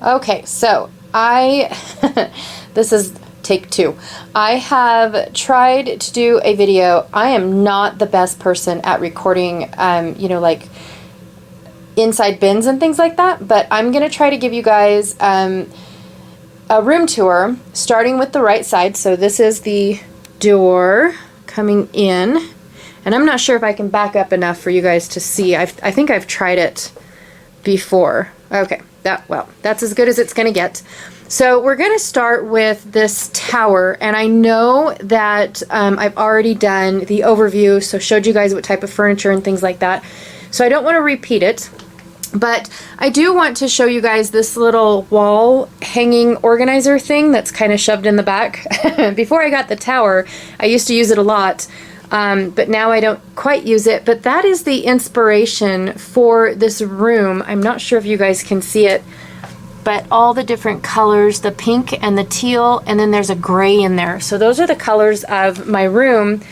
Okay, so this is take two. I have tried to do a video. I am not the best person at recording, you know, like inside bins and things like that, but I'm going to try to give you guys a room tour, starting with the right side. So this is the door coming in, and I'm not sure if I can back up enough for you guys to see. I think I've tried it before. Okay, that's as good as it's going to get. So we're going to start with this tower, and I know that I've already done the overview, so showed you guys what type of furniture and things like that. So I don't want to repeat it, but I do want to show you guys this little wall hanging organizer thing that's kind of shoved in the back. Before I got the tower, I used to use it a lot. But now I don't quite use it, but that is the inspiration for this room. I'm not sure if you guys can see it, but all the different colors, the pink and the teal, and then there's a gray in there. So those are the colors of my room.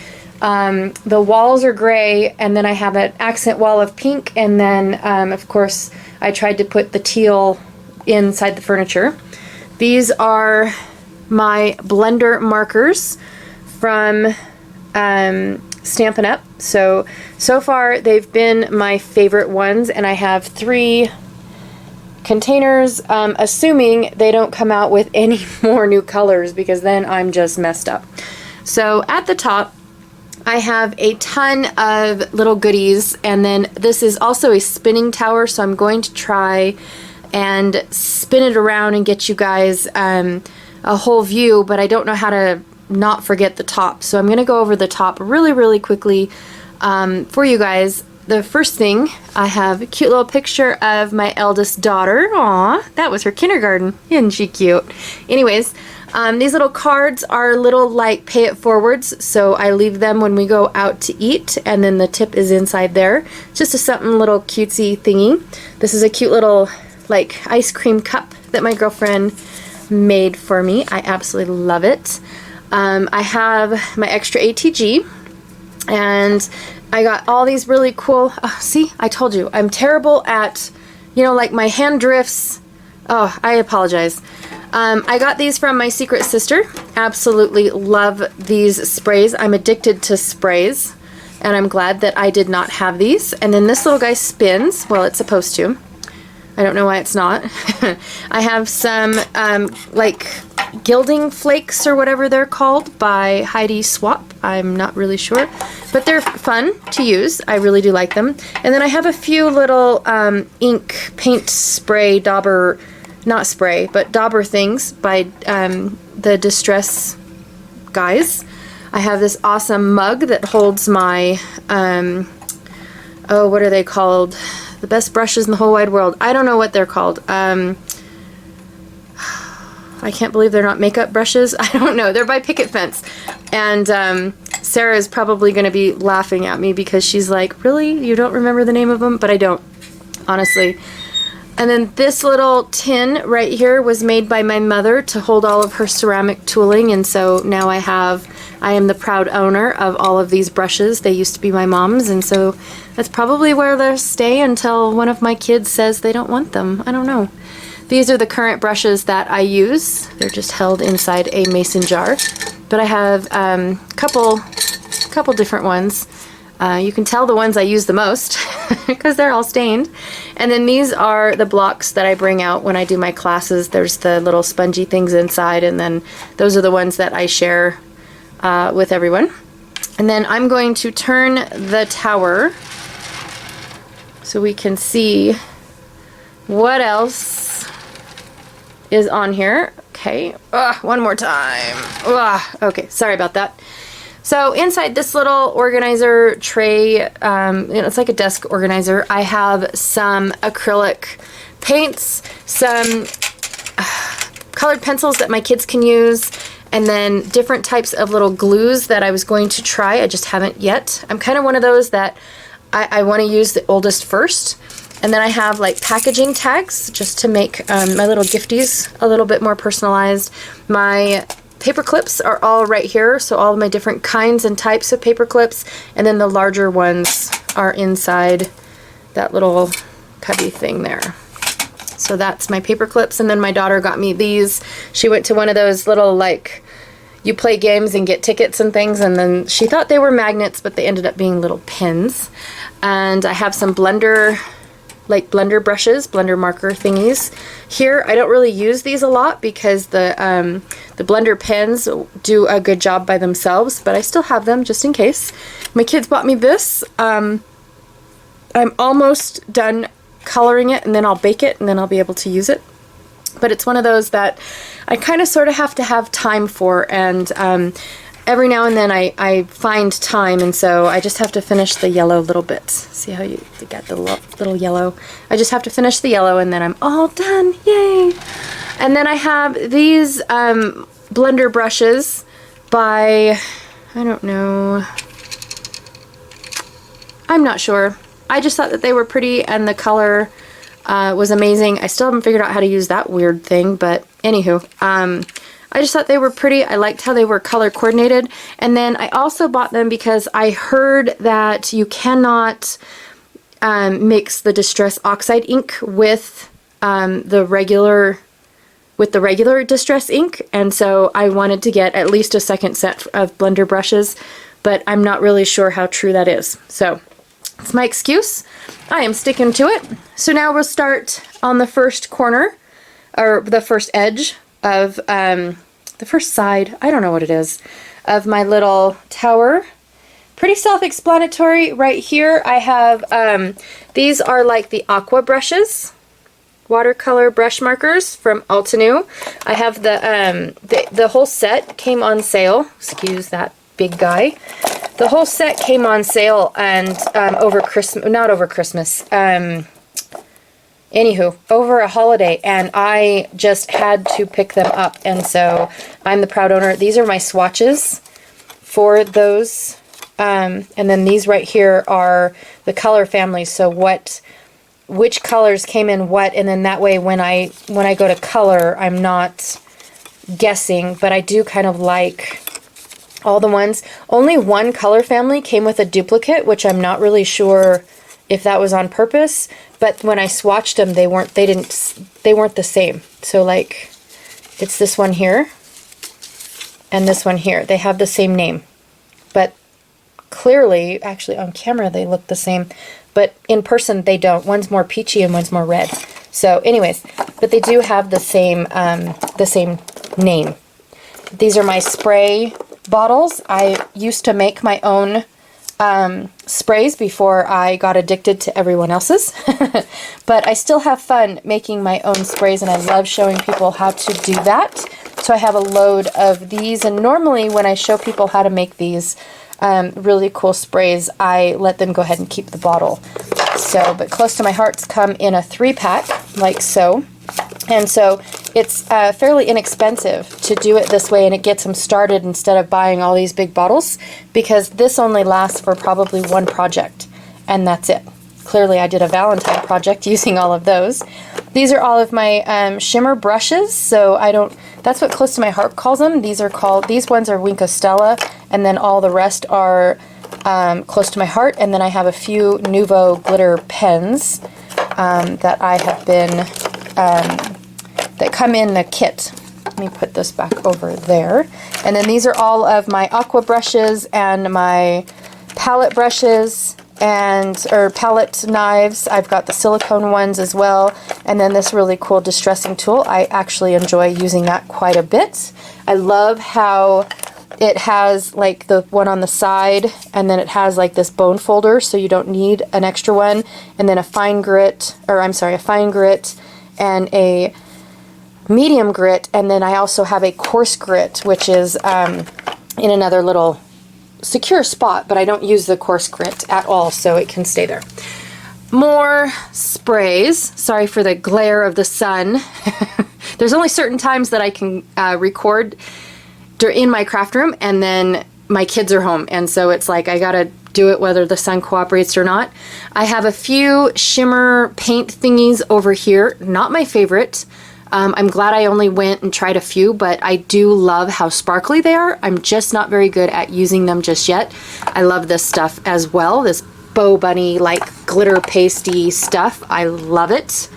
The walls are gray, and then I have an accent wall of pink, and then of course I tried to put the teal inside the furniture. These are my blender markers from Stampin' Up. So far they've been my favorite ones, and I have 3 containers, assuming they don't come out with any more new colors, because then I'm just messed up. So at the top I have a ton of little goodies, and then this is also a spinning tower, so I'm going to try and spin it around and get you guys a whole view, but I don't know how to not forget the top. So I'm going to go over the top really quickly for you guys. The first thing, I have a cute little picture of my eldest daughter. Aw, that was her kindergarten. Isn't she cute? Anyways, these little cards are little like pay it forwards, so I leave them when we go out to eat, and then the tip is inside there. Just a something little cutesy thingy. This is a cute little like ice cream cup that my girlfriend made for me. I absolutely love it. I have my extra ATG, and I got all these really cool, see, I told you, I'm terrible at, you know, like my hand drifts. Oh, I apologize. I got these from my secret sister. Absolutely love these sprays. I'm addicted to sprays, and I'm glad that I did not have these. And then this little guy spins. Well, it's supposed to. I don't know why it's not. I have some like gilding flakes or whatever they're called by Heidi Swap. I'm not really sure, but they're fun to use. I really do like them. And then I have a few little ink paint spray dauber, not spray, but dauber things by the Distress guys. I have this awesome mug that holds my, oh, what are they called? The best brushes in the whole wide world. I don't know what they're called. I can't believe they're not makeup brushes. I don't know. They're by Picket Fence. And Sarah is probably going to be laughing at me because she's like, really? You don't remember the name of them? But I don't, honestly. And then this little tin right here was made by my mother to hold all of her ceramic tooling. And so now I am the proud owner of all of these brushes. They used to be my mom's, and so that's probably where they'll stay until one of my kids says they don't want them. I don't know. These are the current brushes that I use. They're just held inside a mason jar. But I have a couple different ones. You can tell the ones I use the most because they're all stained. And then these are the blocks that I bring out when I do my classes. There's the little spongy things inside, and then those are the ones that I share with everyone. And then I'm going to turn the tower so we can see what else is on here. Okay, one more time. Okay, sorry about that. So inside this little organizer tray, it's like a desk organizer, I have some acrylic paints, some colored pencils that my kids can use, and then different types of little glues that I was going to try. I just haven't yet. I'm kind of one of those that I want to use the oldest first. And then I have like packaging tags just to make my little gifties a little bit more personalized. My paper clips are all right here, so all of my different kinds and types of paper clips, and then the larger ones are inside that little cubby thing there. So that's my paper clips. And then my daughter got me these. She went to one of those little, like, you play games and get tickets and things, and then she thought they were magnets, but they ended up being little pins. And I have some blender, like blender brushes, blender marker thingies here. I don't really use these a lot because the blender pens do a good job by themselves, but I still have them just in case. My kids bought me this. I'm almost done coloring it, and then I'll bake it, and then I'll be able to use it. But it's one of those that I kind of sort of have to have time for, and every now and then I find time, and so I just have to finish the yellow little bits. See how you got the little yellow? I just have to finish the yellow, and then I'm all done. Yay! And then I have these blender brushes by, I don't know, I'm not sure. I just thought that they were pretty, and the color was amazing. I still haven't figured out how to use that weird thing, but anywho, I just thought they were pretty. I liked how they were color coordinated. And then I also bought them because I heard that you cannot mix the Distress Oxide ink with the regular Distress ink, and so I wanted to get at least a second set of blender brushes, but I'm not really sure how true that is. So it's my excuse. I am sticking to it. So now we'll start on the first corner, or the first edge of the first side, I don't know what it is, of my little tower. Pretty self-explanatory. Right here I have, these are like the aqua brushes, watercolor brush markers from Altenew. I have the whole set came on sale. Excuse that big guy. The whole set came on sale, and over Christmas, not over Christmas, anywho, over a holiday, and I just had to pick them up, and so I'm the proud owner. These are my swatches for those, and then these right here are the color families, so which colors came in what, and then that way when I go to color, I'm not guessing, but I do kind of like all the ones. Only one color family came with a duplicate, which I'm not really sure if that was on purpose, but when I swatched them, they weren't the same. So like, it's this one here and this one here. They have the same name, but clearly, actually on camera, they look the same, but in person they don't. One's more peachy and one's more red. So anyways, but they do have the same name. These are my spray bottles. I used to make my own sprays before I got addicted to everyone else's, but I still have fun making my own sprays, and I love showing people how to do that. So I have a load of these, and normally when I show people how to make these really cool sprays, I let them go ahead and keep the bottle. So, but Close to My Hearts come in a 3-pack, like so. And so it's fairly inexpensive to do it this way, and it gets them started instead of buying all these big bottles, because this only lasts for probably one project, and that's it. Clearly I did a Valentine project using all of those. These are all of my shimmer brushes, so that's what Close to My Heart calls them. These ones are Wink of Stella, and then all the rest are Close to My Heart, and then I have a few Nouveau glitter pens that I have been that come in the kit. Let me put this back over there. And then these are all of my aqua brushes and my palette brushes or palette knives. I've got the silicone ones as well. And then this really cool distressing tool. I actually enjoy using that quite a bit. I love how it has like the one on the side, and then it has like this bone folder, so you don't need an extra one. And then a fine grit and a medium grit, and then I also have a coarse grit, which is in another little secure spot, but I don't use the coarse grit at all, so it can stay there. More sprays. Sorry for the glare of the sun. There's only certain times that I can record in my craft room, and then my kids are home, and so it's like I gotta do it whether the sun cooperates or not. I have a few shimmer paint thingies over here. Not my favorite. I'm glad I only went and tried a few, but I do love how sparkly they are. I'm just not very good at using them just yet. I love this stuff as well, this Bow Bunny like glitter pasty stuff. I love it.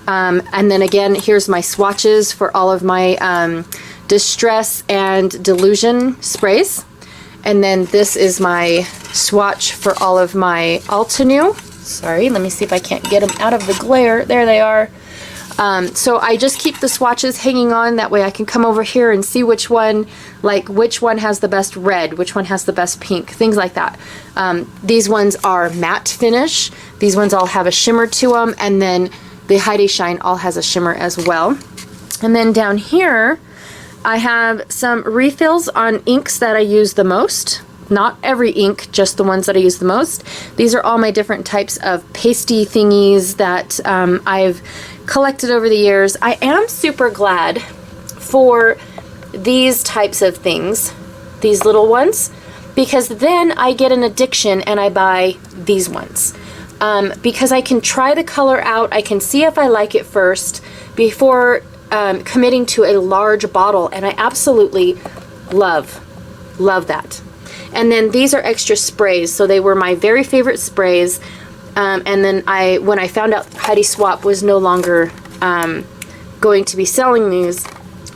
And then again, here's my swatches for all of my Distress and Delusion sprays. And then this is my swatch for all of my Altenew. Sorry, let me see if I can't get them out of the glare. There they are. So I just keep the swatches hanging on, that way I can come over here and see which one, like which one has the best red, which one has the best pink, things like that. These ones are matte finish. These ones all have a shimmer to them, and then the Heidi Shine all has a shimmer as well. And then down here, I have some refills on inks that I use the most. Not every ink, just the ones that I use the most. These are all my different types of pasty thingies that I've collected over the years. I am super glad for these types of things, these little ones, because then I get an addiction and I buy these ones. Because I can try the color out, I can see if I like it first before committing to a large bottle, and I absolutely love that. And then these are extra sprays, so they were my very favorite sprays. And then when I found out Heidi Swap was no longer going to be selling these,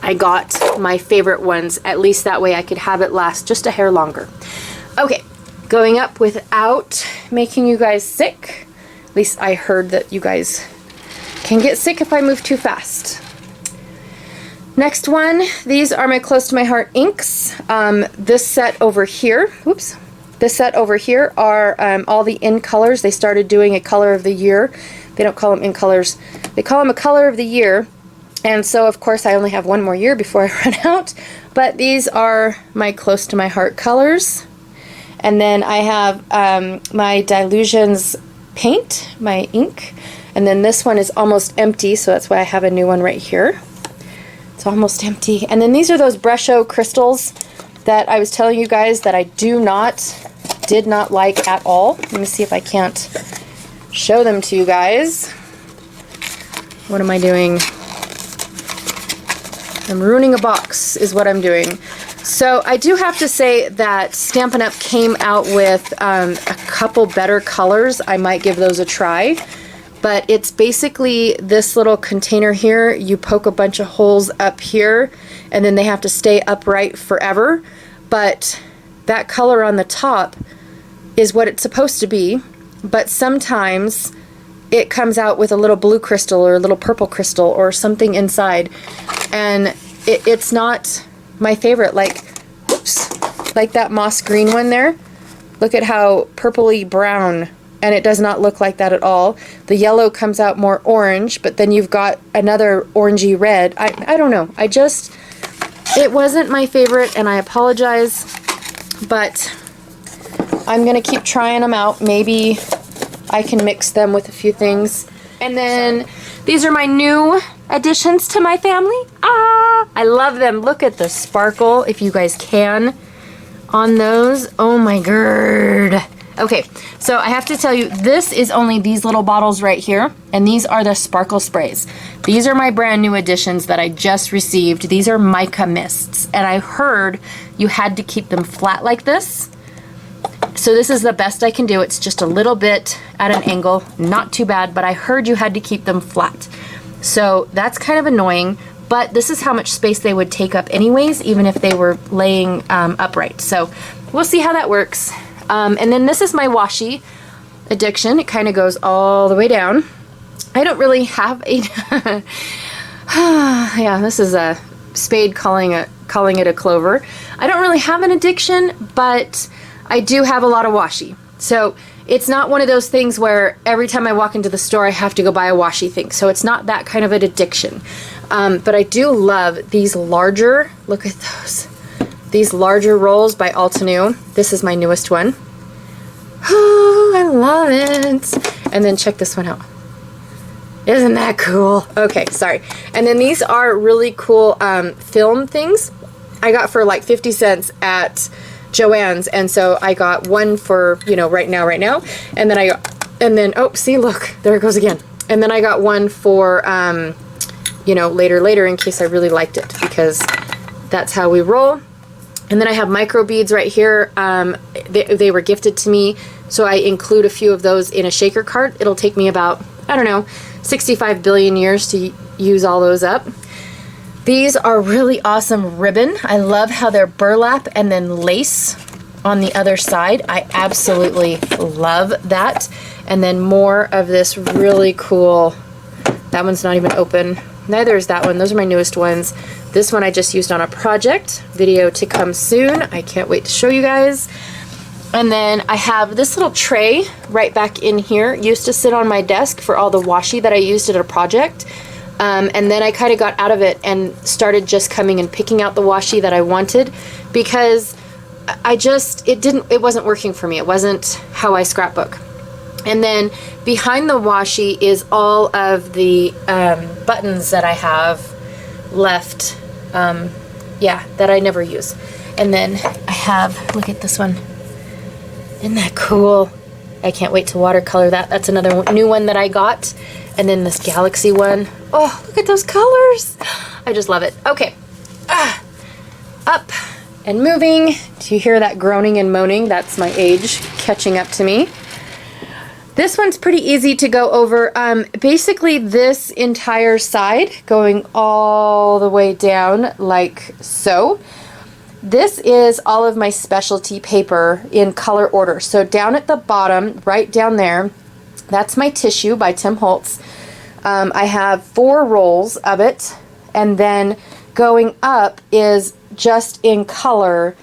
I got my favorite ones. At least that way I could have it last just a hair longer. Okay, going up without making you guys sick. At least I heard that you guys can get sick if I move too fast. Next one, these are my Close to My Heart inks. This set over here, oops. This set over here are all the in colors. They started doing a color of the year. They don't call them in colors. They call them a color of the year. And so, of course, I only have one more year before I run out. But these are my Close to My Heart colors. And then I have my Dilutions paint, my ink. And then this one is almost empty, so that's why I have a new one right here. It's almost empty. And then these are those Brusho crystals that I was telling you guys that I did not like at all. Let me see if I can't show them to you guys. What am I doing? I'm ruining a box is what I'm doing. So I do have to say that Stampin' Up! Came out with a couple better colors. I might give those a try. But it's basically this little container here. You poke a bunch of holes up here, and then they have to stay upright forever. But that color on the top is what it's supposed to be. But sometimes it comes out with a little blue crystal or a little purple crystal or something inside. And it's not my favorite. Like, oops, like that moss green one there. Look at how purpley brown, and it does not look like that at all. The yellow comes out more orange, but then you've got another orangey red. I don't know. It wasn't my favorite, and I apologize, but I'm going to keep trying them out. Maybe I can mix them with a few things. And then these are my new additions to my family. I love them. Look at the sparkle, if you guys can, on those. Oh my god. Okay, so I have to tell you, this is only these little bottles right here, and these are the sparkle sprays. These are my brand new additions that I just received. These are mica mists, and I heard you had to keep them flat like this. So this is the best I can do. It's just a little bit at an angle, not too bad, but I heard you had to keep them flat. So that's kind of annoying, but this is how much space they would take up anyways, even if they were laying upright. So we'll see how that works. And then this is my washi addiction. It kind of goes all the way down. I don't really have a yeah, this is a spade calling it a clover. I don't really have an addiction, but I do have a lot of washi. So it's not one of those things where every time I walk into the store I have to go buy a washi thing. So it's not that kind of an addiction. But I do love these larger, look at those. These larger rolls by Altenew. This is my newest one. Oh, I love it. And then check this one out. Isn't that cool? Okay, sorry. And then these are really cool film things. I got for like 50 cents at Joann's, and so I got one for, you know, right now. And then oh, see, look, there it goes again. And then I got one for you know, later in case I really liked it, because that's how we roll. And then I have micro beads right here. They were gifted to me, so I include a few of those in a shaker cart. It'll take me about I don't know, 65 billion years to use all those up. These are really awesome ribbon. I love how they're burlap and then lace on the other side. I absolutely love that. And then more of this really cool, that one's not even open. Neither is that one. Those are my newest ones. This one I just used on a project. Video to come soon. I can't wait to show you guys. And then I have this little tray right back in here. It used to sit on my desk for all the washi that I used at a project. And then I kind of got out of it and started just coming and picking out the washi that I wanted, because it wasn't working for me. It wasn't how I scrapbook. And then behind the washi is all of the buttons that I have left, that I never use. And then I have, look at this one. Isn't that cool? I can't wait to watercolor that. That's another new one that I got. And then this galaxy one. Oh, look at those colors. I just love it. Okay. Up and moving. Do you hear that groaning and moaning? That's my age catching up to me. This one's pretty easy to go over. Basically this entire side going all the way down like so. This is all of my specialty paper in color order. So down at the bottom, right down there, that's my tissue by Tim Holtz. I have 4 rolls of it, and then going up is just in color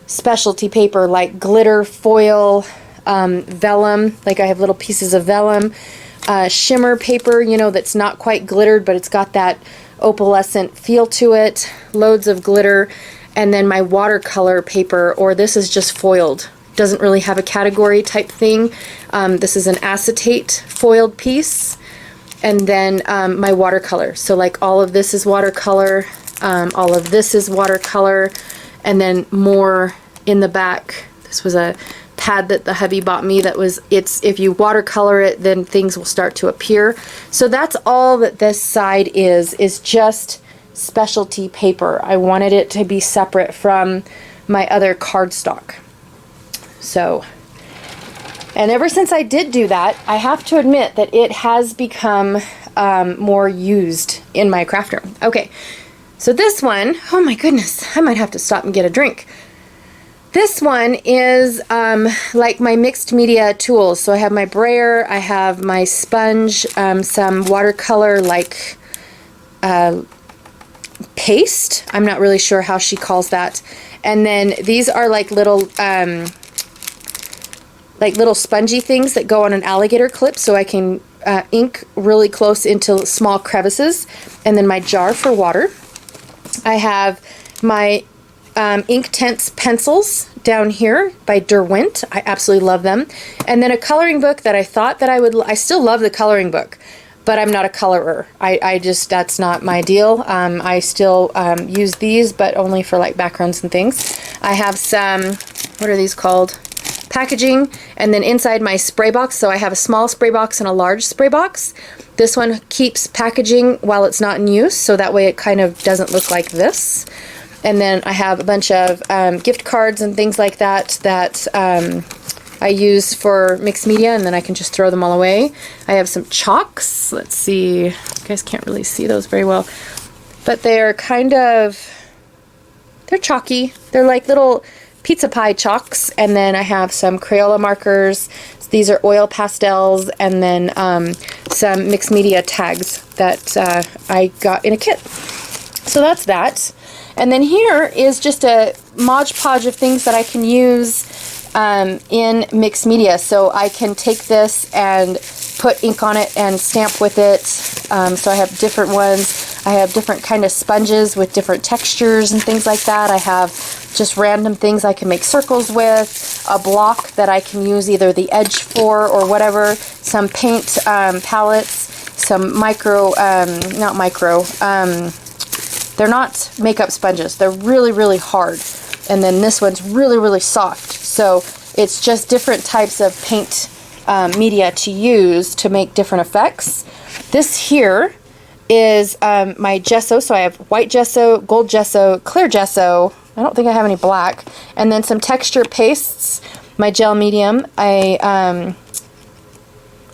specialty paper like glitter, foil, vellum, like I have little pieces of vellum, shimmer paper, you know, that's not quite glittered, but it's got that opalescent feel to it, loads of glitter, and then my watercolor paper, or this is just foiled. Doesn't really have a category type thing. This is an acetate foiled piece, and then my watercolor. So like all of this is watercolor, all of this is watercolor, and then more in the back. This was a pad that the hubby bought me that was, if you watercolor it, then things will start to appear. So that's all that this side is just specialty paper. I wanted it to be separate from my other cardstock. So, and ever since I did do that, I have to admit that it has become more used in my craft room. Okay, so this one, oh my goodness, I might have to stop and get a drink. This one is like my mixed media tools. So I have my brayer, I have my sponge, some watercolor like paste. I'm not really sure how she calls that. And then these are like little spongy things that go on an alligator clip, so I can ink really close into small crevices. And then my jar for water. I have my Inktense pencils down here by Derwent. I absolutely love them. And then a coloring book that I thought that I still love the coloring book, but I'm not a colorer. I just, that's not my deal. I still use these, but only for like backgrounds and things. I have some, what are these called? Packaging, and then inside my spray box, so I have a small spray box and a large spray box. This one keeps packaging while it's not in use, so that way it kind of doesn't look like this. And then I have a bunch of gift cards and things like that that I use for mixed media, and then I can just throw them all away. I have some chalks. Let's see. You guys can't really see those very well, but they're kind of, they're chalky. They're like little pizza pie chalks. And then I have some Crayola markers. These are oil pastels, and then some mixed media tags that I got in a kit. So that's that. And then here is just a Mod Podge of things that I can use in mixed media. So I can take this and put ink on it and stamp with it. So I have different ones. I have different kind of sponges with different textures and things like that. I have just random things I can make circles with, a block that I can use either the edge for or whatever, some paint palettes, some they're not makeup sponges. They're really, really hard. And then this one's really, really soft. So it's just different types of paint media to use to make different effects. This here is my gesso. So I have white gesso, gold gesso, clear gesso. I don't think I have any black. And then some texture pastes, my gel medium. I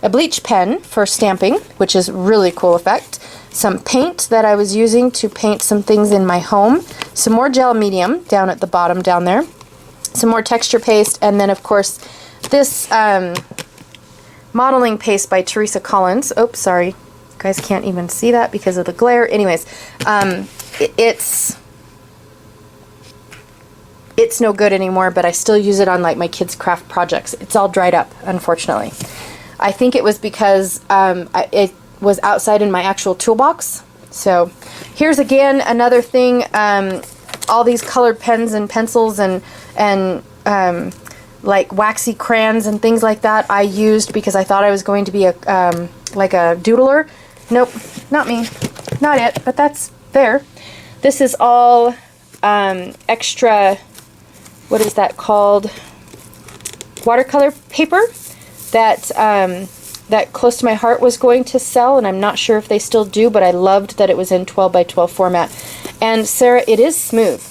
a bleach pen for stamping, which is really cool effect. Some paint that I was using to paint some things in my home. Some more gel medium down at the bottom down there. Some more texture paste, and then of course this modeling paste by Teresa Collins. Oops, sorry. You guys can't even see that because of the glare. Anyways, it's no good anymore, but I still use it on like my kids' craft projects. It's all dried up, unfortunately. I think it was because it was outside in my actual toolbox. So here's again another thing, all these colored pens and pencils and like waxy crayons and things like that I used because I thought I was going to be a like a doodler. Nope, not me, not it, but that's there. This is all extra, what is that called? Watercolor paper that that Close to My Heart was going to sell, and I'm not sure if they still do, but I loved that it was in 12 by 12 format. And Sarah, it is smooth,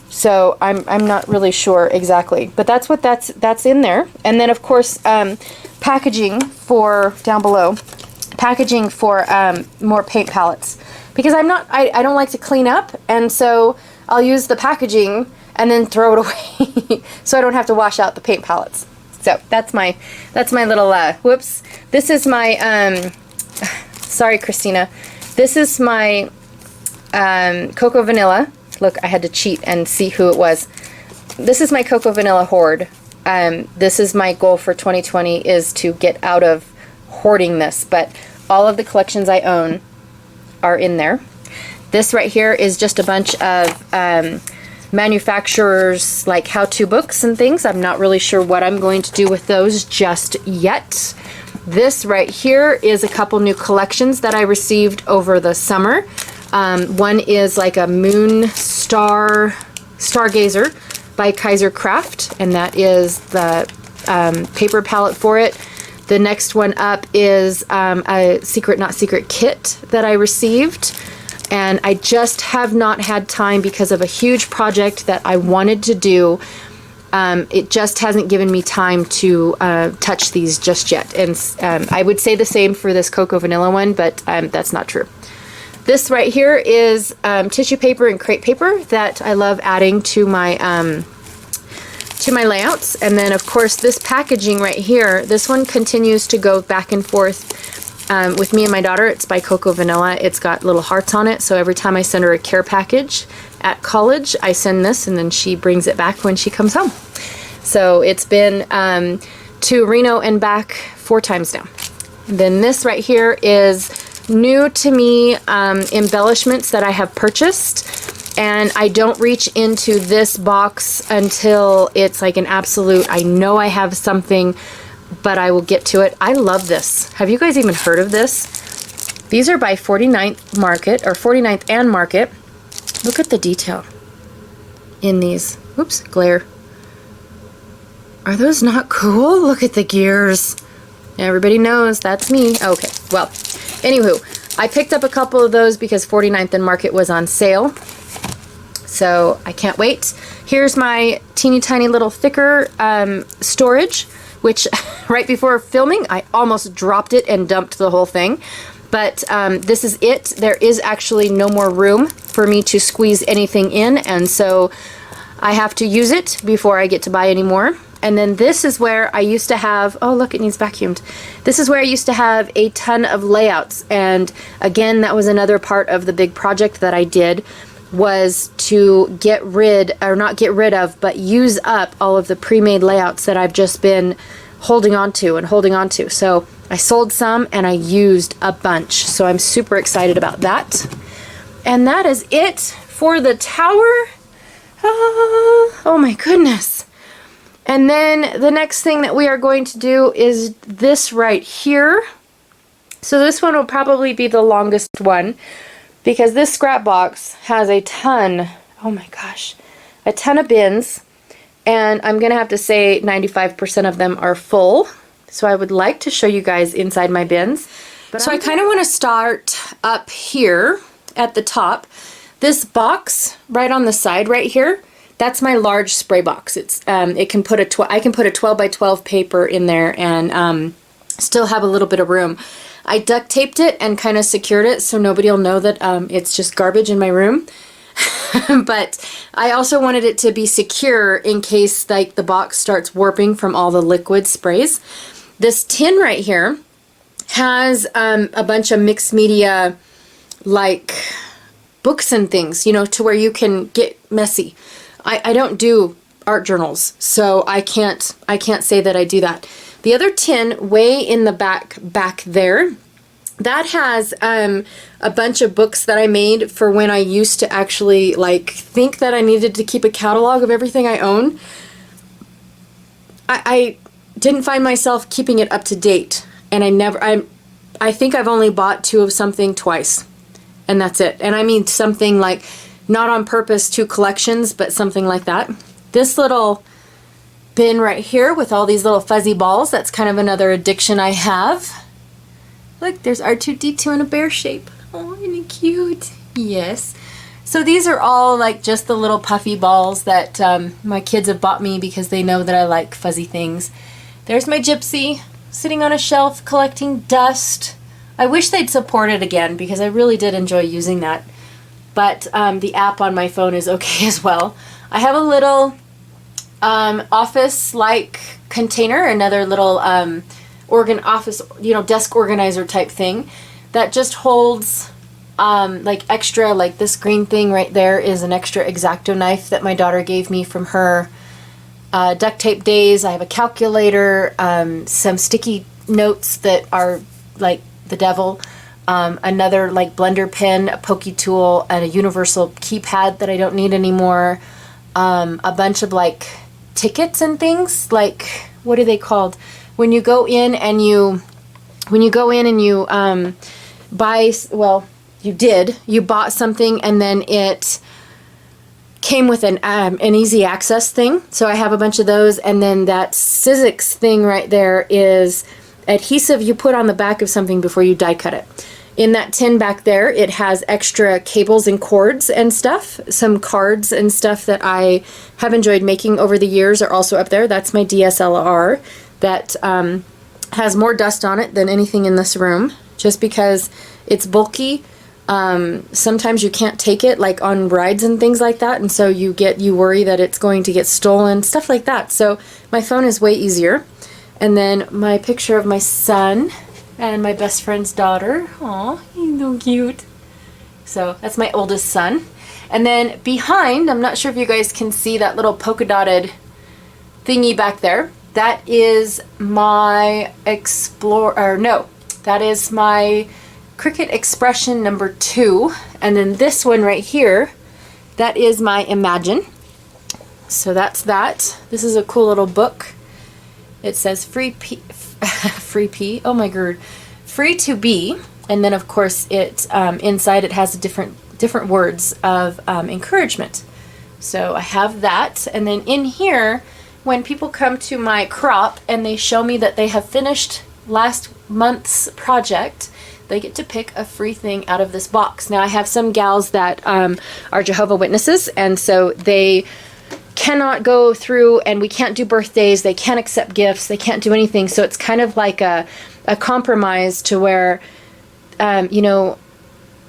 so I'm not really sure exactly, but that's what that's in there. And then of course packaging for down below, packaging for more paint palettes, because I don't like to clean up, and so I'll use the packaging and then throw it away so I don't have to wash out the paint palettes. So that's my little whoops. This is my sorry Christina. This is my Cocoa Vanilla. Look, I had to cheat and see who it was. This is my Cocoa Vanilla hoard. This is my goal for 2020, is to get out of hoarding this, but all of the collections I own are in there. This right here is just a bunch of manufacturers like how-to books and things. I'm not really sure what I'm going to do with those just yet. This right here is a couple new collections that I received over the summer. One is like a moon stargazer by Kaiser Craft, and that is the paper palette for it. The next one up is a Secret Not Secret kit that I received. And I just have not had time because of a huge project that I wanted to do. It just hasn't given me time to touch these just yet. And I would say the same for this Cocoa Vanilla one, but that's not true. This right here is tissue paper and crepe paper that I love adding to my layouts. And then of course this packaging right here, this one continues to go back and forth with me and my daughter. It's by Cocoa Vanilla. It's got little hearts on it, so every time I send her a care package at college, I send this, and then she brings it back when she comes home. So it's been to Reno and back 4 times now. And then this right here is new to me embellishments that I have purchased, and I don't reach into this box until it's like an absolute, I know I have something, but I will get to it. I love this. Have you guys even heard of this? These are by 49th Market, or 49th and Market. Look at the detail in these. Oops, glare. Are those not cool? Look at the gears. Everybody knows that's me. Okay, well, anywho, I picked up a couple of those because 49th and Market was on sale. So I can't wait. Here's my teeny tiny little thicker storage, which right before filming, I almost dropped it and dumped the whole thing. But this is it. There is actually no more room for me to squeeze anything in, and so I have to use it before I get to buy any more. And then this is where I used to have, oh look, it needs vacuumed. This is where I used to have a ton of layouts, and again, that was another part of the big project that I did, was to get rid, or not get rid of, but use up all of the pre-made layouts that I've just been holding on to and holding on to. So I sold some and I used a bunch. So I'm super excited about that. And that is it for the tower. Oh my goodness. And then the next thing that we are going to do is this right here. So this one will probably be the longest one, because this scrap box has a ton, oh my gosh, a ton of bins, and I'm gonna have to say 95% of them are full. So I would like to show you guys inside my bins. So I kind of want to start up here at the top. This box right on the side right here, that's my large spray box. It's I can put a 12 by 12 paper in there, and still have a little bit of room. I duct taped it and kind of secured it so nobody will know that it's just garbage in my room. But I also wanted it to be secure in case like the box starts warping from all the liquid sprays. This tin right here has a bunch of mixed media like books and things, you know, to where you can get messy. I don't do art journals, so I can't say that I do that. The other tin way in the back there, that has a bunch of books that I made for when I used to actually like think that I needed to keep a catalog of everything I own. I didn't find myself keeping it up to date, and I think I've only bought 2 of something twice, and that's it. And I mean something like not on purpose 2 collections, but something like that. This little bin right here with all these little fuzzy balls, that's kind of another addiction I have. Look, there's R2-D2 in a bear shape. Oh, isn't it cute? Yes. So these are all like just the little puffy balls that my kids have bought me because they know that I like fuzzy things. There's my Gypsy sitting on a shelf collecting dust. I wish they'd support it again because I really did enjoy using that. But the app on my phone is okay as well. I have a little office-like container, another little office, you know, desk organizer type thing that just holds like extra, like this green thing right there is an extra X-Acto knife that my daughter gave me from her duct tape days. I have a calculator, some sticky notes that are like the devil, another like blender pen, a pokey tool, and a universal keypad that I don't need anymore, a bunch of like tickets and things, like what are they called? When you go in and you buy, well, you bought something and then it came with an easy access thing. So I have a bunch of those, and then that Sizzix thing right there is adhesive you put on the back of something before you die cut it. In that tin back there, it has extra cables and cords and stuff. Some cards and stuff that I have enjoyed making over the years are also up there. That's my DSLR that has more dust on it than anything in this room, just because it's bulky. Sometimes you can't take it like on rides and things like that, and so you worry that it's going to get stolen, stuff like that. So my phone is way easier. And then my picture of my son and my best friend's daughter. Aw, he's so cute. So that's my oldest son. And then behind, I'm not sure if you guys can see that little polka dotted thingy back there. That is my that is my Cricut Expression number 2. And then this one right here, that is my Imagine. So that's that. This is a cool little book. It says free to be, and then of course it inside it has different words of encouragement. So I have that, and then in here, when people come to my crop and they show me that they have finished last month's project, they get to pick a free thing out of this box. Now I have some gals that are Jehovah's Witnesses, and so they cannot go through, and we can't do birthdays, they can't accept gifts, they can't do anything. So it's kind of like a compromise to where, you know,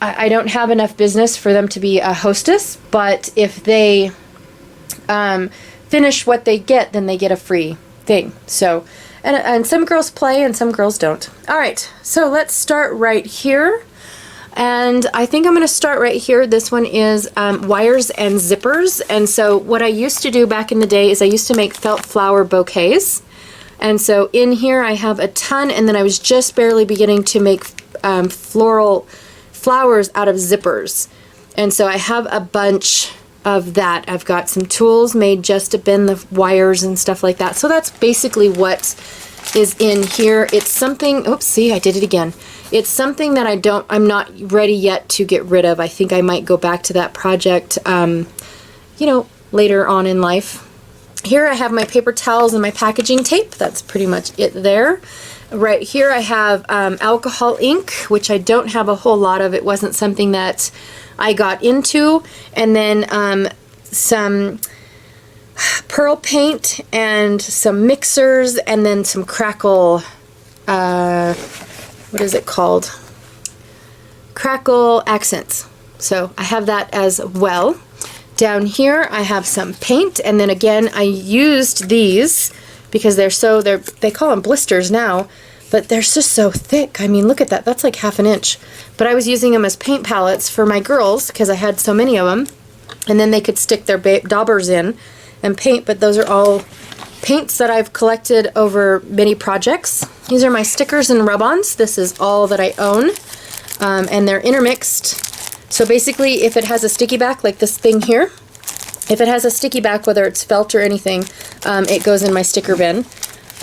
I don't have enough business for them to be a hostess, but if they finish what they get, then they get a free thing. So, and some girls play and some girls don't. All right, so let's start right here. And I think I'm going to start right here. This one is wires and zippers. And so what I used to do back in the day is I used to make felt flower bouquets. And so in here I have a ton, and then I was just barely beginning to make floral flowers out of zippers. And so I have a bunch of that. I've got some tools made just to bend the wires and stuff like that. So that's basically what is in here. It's something, oops, see, I did it again. It's something that I'm not ready yet to get rid of. I think I might go back to that project, you know, later on in life. Here I have my paper towels and my packaging tape. That's pretty much it there. Right here I have alcohol ink, which I don't have a whole lot of. It wasn't something that I got into. And then some pearl paint and some mixers, and then some crackle what is it called? Crackle accents. So I have that as well. Down here I have some paint, and then again I used these because they call them blisters now, but they're just so thick. I mean, look at that. That's like ½ inch. But I was using them as paint palettes for my girls because I had so many of them, and then they could stick their daubers in and paint. But those are all paints that I've collected over many projects. These are my stickers and rub-ons. This is all that I own, and they're intermixed. So basically, if it has a sticky back, like this thing here, if it has a sticky back, whether it's felt or anything, it goes in my sticker bin.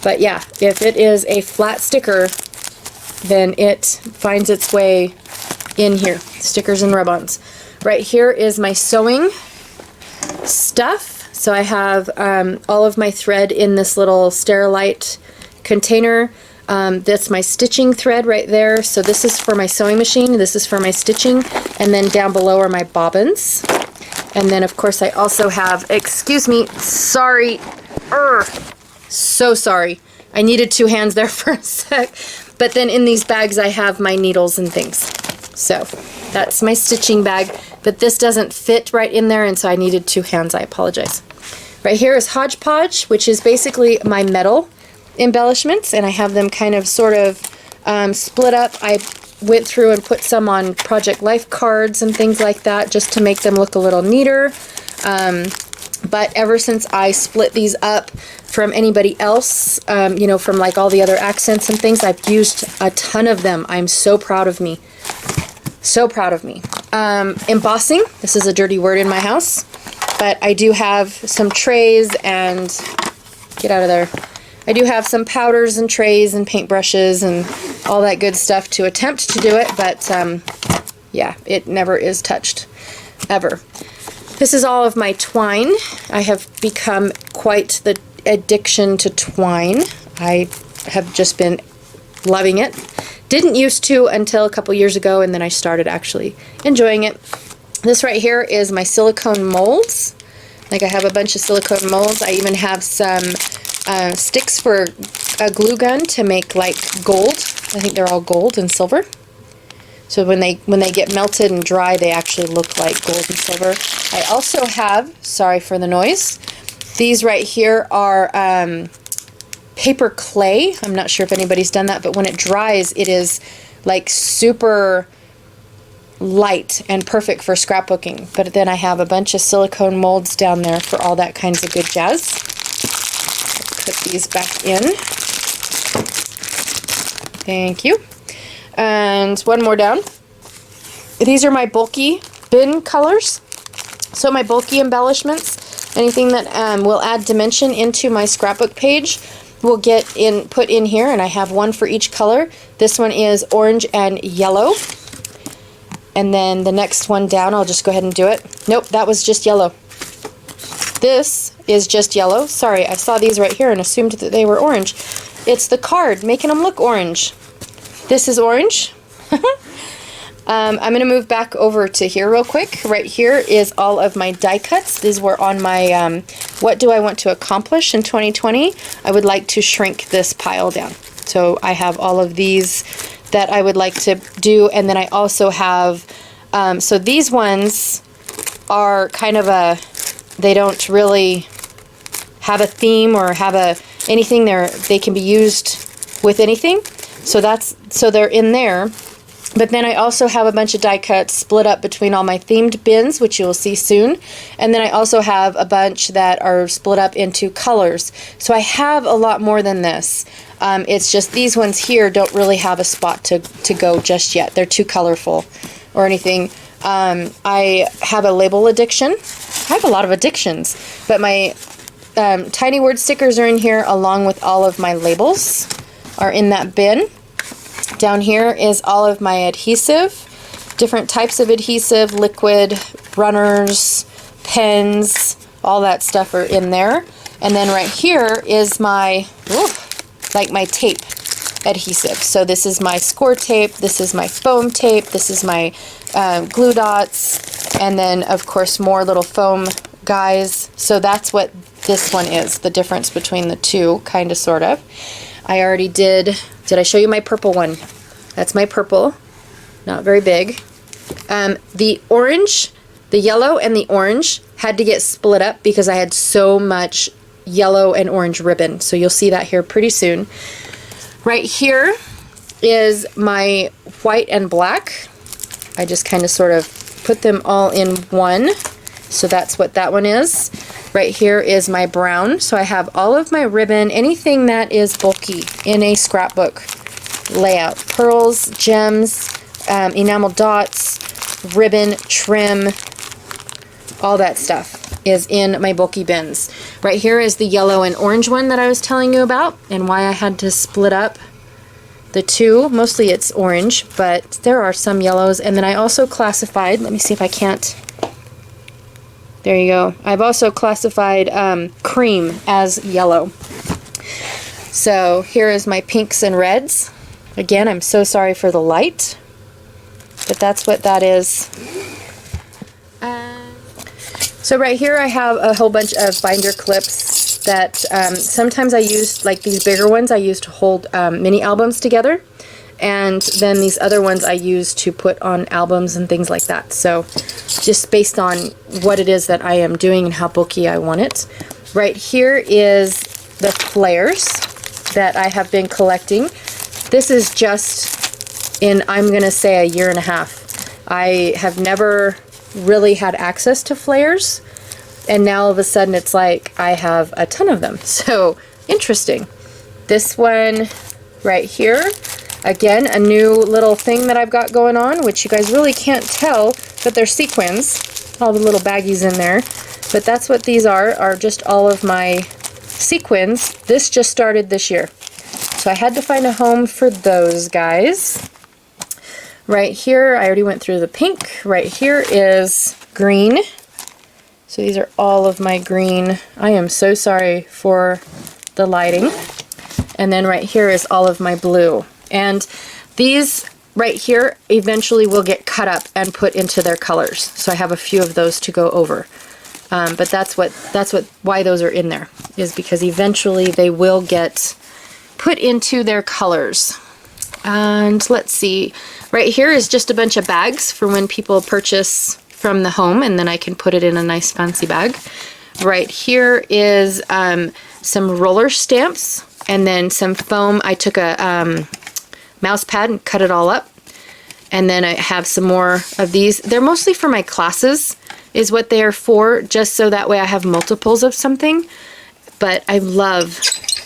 But yeah, if it is a flat sticker, then it finds its way in here. Stickers and rub-ons. Right here is my sewing stuff. So I have all of my thread in this little Sterilite container. That's my stitching thread right there. So this is for my sewing machine, this is for my stitching, and then down below are my bobbins. And then of course I also have, excuse me, sorry, so sorry. I needed two hands there for a sec. But then in these bags I have my needles and things. So that's my stitching bag, but this doesn't fit right in there, and so I needed two hands. I apologize. Right here is Hodgepodge, which is basically my metal embellishments, and I have them kind of sort of split up. I went through and put some on Project Life cards and things like that just to make them look a little neater. But ever since I split these up from anybody else, you know, from like all the other accents and things, I've used a ton of them. I'm so proud of me. So proud of me. Embossing. This is a dirty word in my house, but I do have some trays and, get out of there. I do have some powders and trays and paintbrushes and all that good stuff to attempt to do it, but yeah, it never is touched, ever. This is all of my twine. I have become quite the addiction to twine. I have just been loving it. Didn't used to until a couple years ago, and then I started actually enjoying it. This right here is my silicone molds. Like, I have a bunch of silicone molds. I even have some sticks for a glue gun to make like gold. I think they're all gold and silver. So when they get melted and dry, they actually look like gold and silver. I also have, sorry for the noise, these right here are paper clay. I'm not sure if anybody's done that, but when it dries, it is like super light and perfect for scrapbooking. But then I have a bunch of silicone molds down there for all that kinds of good jazz. Put these back in. Thank you. And one more down. These are my bulky bin colors. So my bulky embellishments, anything that will add dimension into my scrapbook page, will get put in here, and I have one for each color. This one is orange and yellow. And then the next one down, I'll just go ahead and do it. Nope, that was just yellow. This is just yellow. Sorry, I saw these right here and assumed that they were orange. It's the card, making them look orange. This is orange. I'm going to move back over to here real quick. Right here is all of my die cuts. These were on my what do I want to accomplish in 2020. I would like to shrink this pile down. So I have all of these that I would like to do, and then I also have, so these ones are kind of they don't really have a theme or have anything. They can be used with anything. So they're in there. But then I also have a bunch of die cuts split up between all my themed bins, which you'll see soon. And then I also have a bunch that are split up into colors. So I have a lot more than this. It's just these ones here don't really have a spot to go just yet. They're too colorful or anything. I have a label addiction. I have a lot of addictions. But my tiny word stickers are in here, along with all of my labels are in that bin. Down here is all of my adhesive, different types of adhesive, liquid, runners, pens, all that stuff are in there. And then right here is my, like my tape adhesive. So this is my score tape, this is my foam tape, this is my glue dots, and then of course more little foam guys. So that's what this one is, the difference between the two, kind of, sort of. I already did I show you my purple one? That's my purple, not very big. The orange, the yellow and the orange had to get split up because I had so much yellow and orange ribbon. So you'll see that here pretty soon. Right here is my white and black. I just kind of sort of put them all in one. So that's what that one is. Right here is my brown. So I have all of my ribbon, anything that is bulky in a scrapbook layout. Pearls, gems, enamel dots, ribbon, trim, all that stuff is in my bulky bins. Right here is the yellow and orange one that I was telling you about and why I had to split up the two. Mostly it's orange, but there are some yellows. And then I also classified, let me see if I can't, there you go. I've also classified cream as yellow. So here is my pinks and reds. Again, I'm so sorry for the light, but that's what that is. So right here I have a whole bunch of binder clips that sometimes I use, like these bigger ones I use to hold mini albums together, and then these other ones I use to put on albums and things like that. So just based on what it is that I am doing and how bulky I want it. Right here is the flares that I have been collecting. This is just in, I'm gonna say, a year and a half. I have never really had access to flares, and now all of a sudden it's like I have a ton of them. So interesting. This one right here, again, a new little thing that I've got going on, which you guys really can't tell, but they're sequins, all the little baggies in there. But that's what these are just all of my sequins. This just started this year, so I had to find a home for those guys. Right here, I already went through the pink. Right here is green. So these are all of my green. I am so sorry for the lighting. And then right here is all of my blue. And these right here eventually will get cut up and put into their colors. So I have a few of those to go over. But that's why those are in there, is because eventually they will get put into their colors. And let's see, right here is just a bunch of bags for when people purchase from the home, and then I can put it in a nice fancy bag. Right here is some roller stamps and then some foam. I took a mouse pad and cut it all up. And then I have some more of these. They're mostly for my classes is what they are for, just so that way I have multiples of something. But I love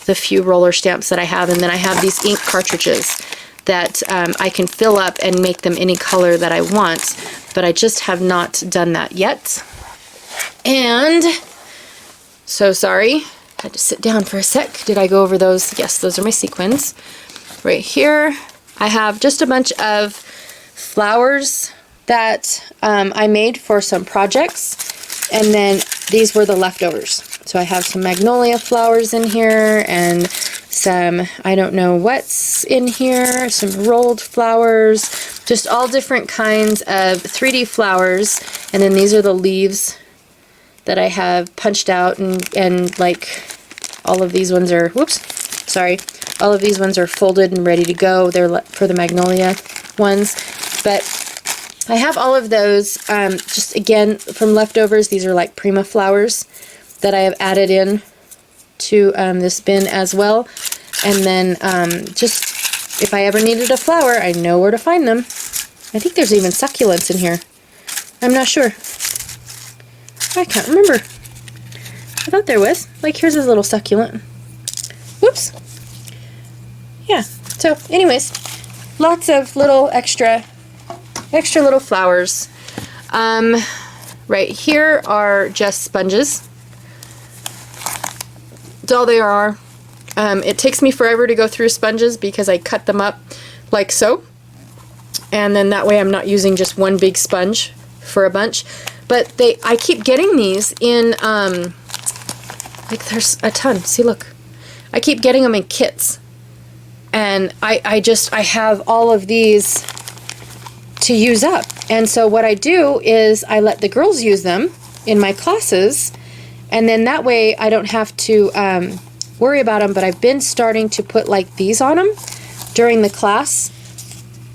the few roller stamps that I have. And then I have these ink cartridges that I can fill up and make them any color that I want, but I just have not done that yet. And so sorry, had to sit down for a sec. Did I go over those? Yes, those are my sequins. Right here I have just a bunch of flowers that I made for some projects, and then these were the leftovers. So I have some magnolia flowers in here and some, I don't know what's in here, some rolled flowers, just all different kinds of 3D flowers. And then these are the leaves that I have punched out, and like all of these ones are, whoops, sorry, all of these ones are folded and ready to go. They're for the magnolia ones. But I have all of those, just again, from leftovers. These are like Prima flowers that I have added in to this bin as well. And then just if I ever needed a flower, I know where to find them. I think there's even succulents in here. I'm not sure. I can't remember. I thought there was. Like, here's a little succulent. Whoops. Yeah. So anyways, lots of little extra little flowers. Right here are just sponges. That's all they are. It takes me forever to go through sponges because I cut them up like so. And then that way I'm not using just one big sponge for a bunch. But I keep getting these in, like there's a ton. See, look. I keep getting them in kits. And I have all of these to use up. And so what I do is I let the girls use them in my classes, and then that way I don't have to worry about them, but I've been starting to put like these on them during the class.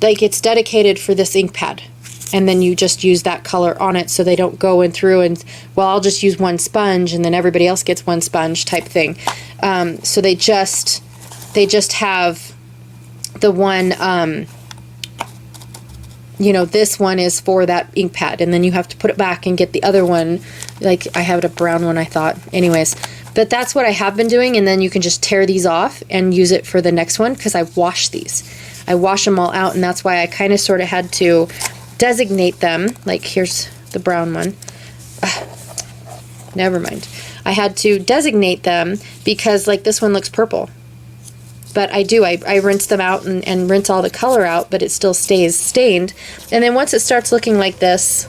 Like it's dedicated for this ink pad. And then you just use that color on it so they don't go in through and, well, I'll just use one sponge and then everybody else gets one sponge type thing. So they just have the one, you know, this one is for that ink pad, and then you have to put it back and get the other one. Like I have a brown one, I thought. Anyways, but that's what I have been doing, and then you can just tear these off and use it for the next one because I wash these. I wash them all out, and that's why I kind of sort of had to designate them. Like here's the brown one. Never mind. I had to designate them because like this one looks purple. But I rinse them out and rinse all the color out, but it still stays stained. And then once it starts looking like this,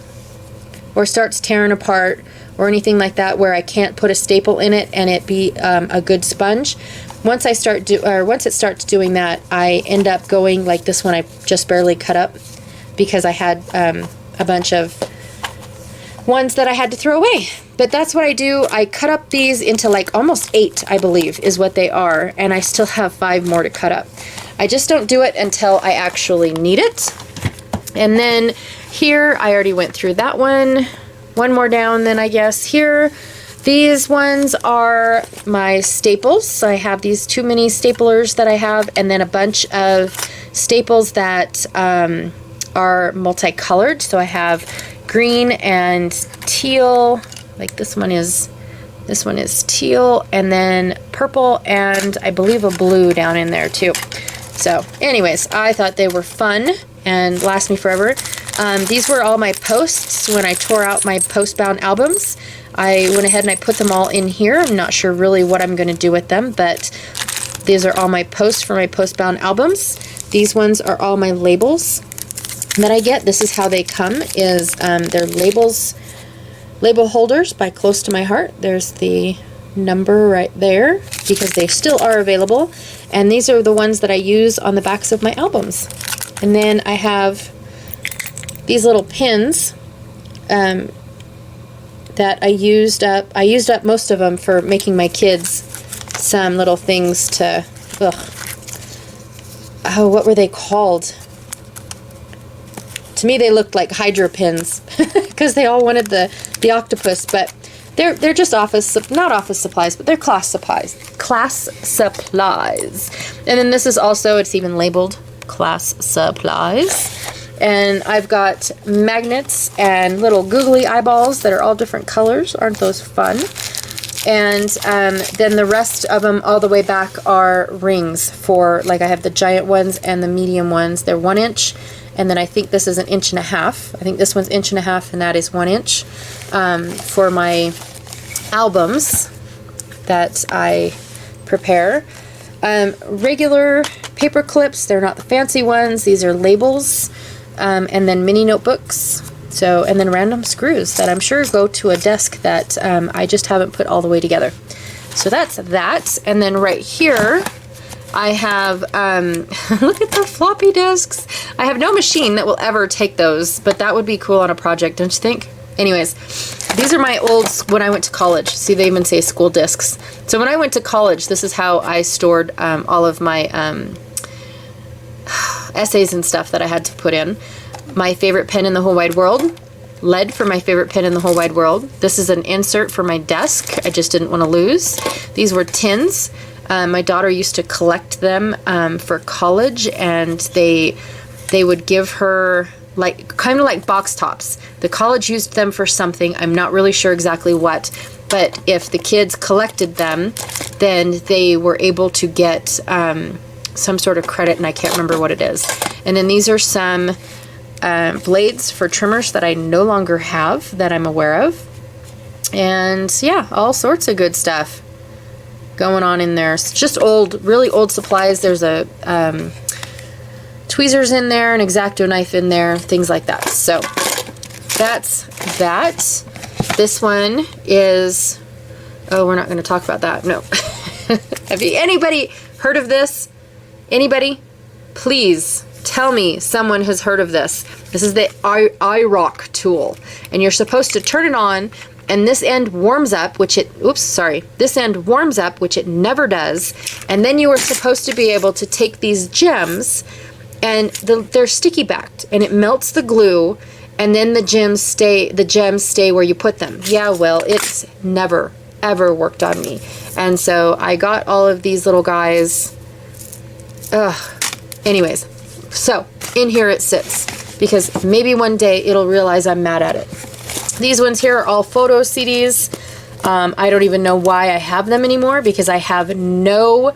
or starts tearing apart, or anything like that, where I can't put a staple in it and it be a good sponge, once it starts doing that, I end up going like this one I just barely cut up because I had a bunch of ones that I had to throw away. But that's what I do. I cut up these into like almost 8, I believe, is what they are, and I still have 5 more to cut up. I just don't do it until I actually need it. And then here, I already went through that one. One more down then, I guess. Here, these ones are my staples. So I have these 2 mini staplers that I have, and then a bunch of staples that are multicolored. So I have green and teal. Like this one is teal, and then purple, and I believe a blue down in there too. So anyways, I thought they were fun and last me forever. These were all my posts when I tore out my post-bound albums. I went ahead and I put them all in here. I'm not sure really what I'm going to do with them, but these are all my posts for my post-bound albums. These ones are all my labels that I get. This is how they come, is they're label holders by Close to My Heart. There's the number right there because they still are available, and these are the ones that I use on the backs of my albums. And then I have these little pins that I used up. I used up most of them for making my kids some little things to, oh, what were they called? To me, they looked like hydro pins because they all wanted the octopus, but they're just not office supplies, but they're class supplies. Class supplies. And then this is also, it's even labeled class supplies. And I've got magnets and little googly eyeballs that are all different colors. Aren't those fun? And then the rest of them all the way back are rings for, like I have the giant ones and the medium ones. They're 1 inch. And then I think this is 1.5 inches. I think this one's 1.5 inches and that is 1 inch for my albums that I prepare. Regular paper clips, they're not the fancy ones. These are labels, and then mini notebooks. So, and then random screws that I'm sure go to a desk that I just haven't put all the way together. So that's that. And then right here, I have, look at the floppy disks. I have no machine that will ever take those, but that would be cool on a project, don't you think? Anyways, these are my old, when I went to college. See, they even say school discs. So when I went to college, this is how I stored all of my essays and stuff that I had to put in. My favorite pen in the whole wide world. Lead for my favorite pen in the whole wide world. This is an insert for my desk. I just didn't want to lose. These were tins. My daughter used to collect them for college, and they would give her kind of like box tops. The college used them for something. I'm not really sure exactly what, but if the kids collected them, then they were able to get some sort of credit, and I can't remember what it is. And then these are some blades for trimmers that I no longer have that I'm aware of. And yeah, all sorts of good stuff going on in there. It's just old, really old supplies. There's a tweezers in there, an X-Acto knife in there, things like that. So that's that. This one is, oh, we're not going to talk about that. No. Have anybody heard of this? Anybody? Please tell me someone has heard of this. This is the iRock tool, and you're supposed to turn it on and this end warms up, which it, oops, sorry, this end warms up, which it never does, and then you are supposed to be able to take these gems, and they're sticky backed, and it melts the glue, and then the gems stay where you put them. Yeah, well, it's never, ever worked on me. And so I got all of these little guys. Anyways, so in here it sits, because maybe one day it'll realize I'm mad at it. These ones here are all photo CDs. I don't even know why I have them anymore, because I have no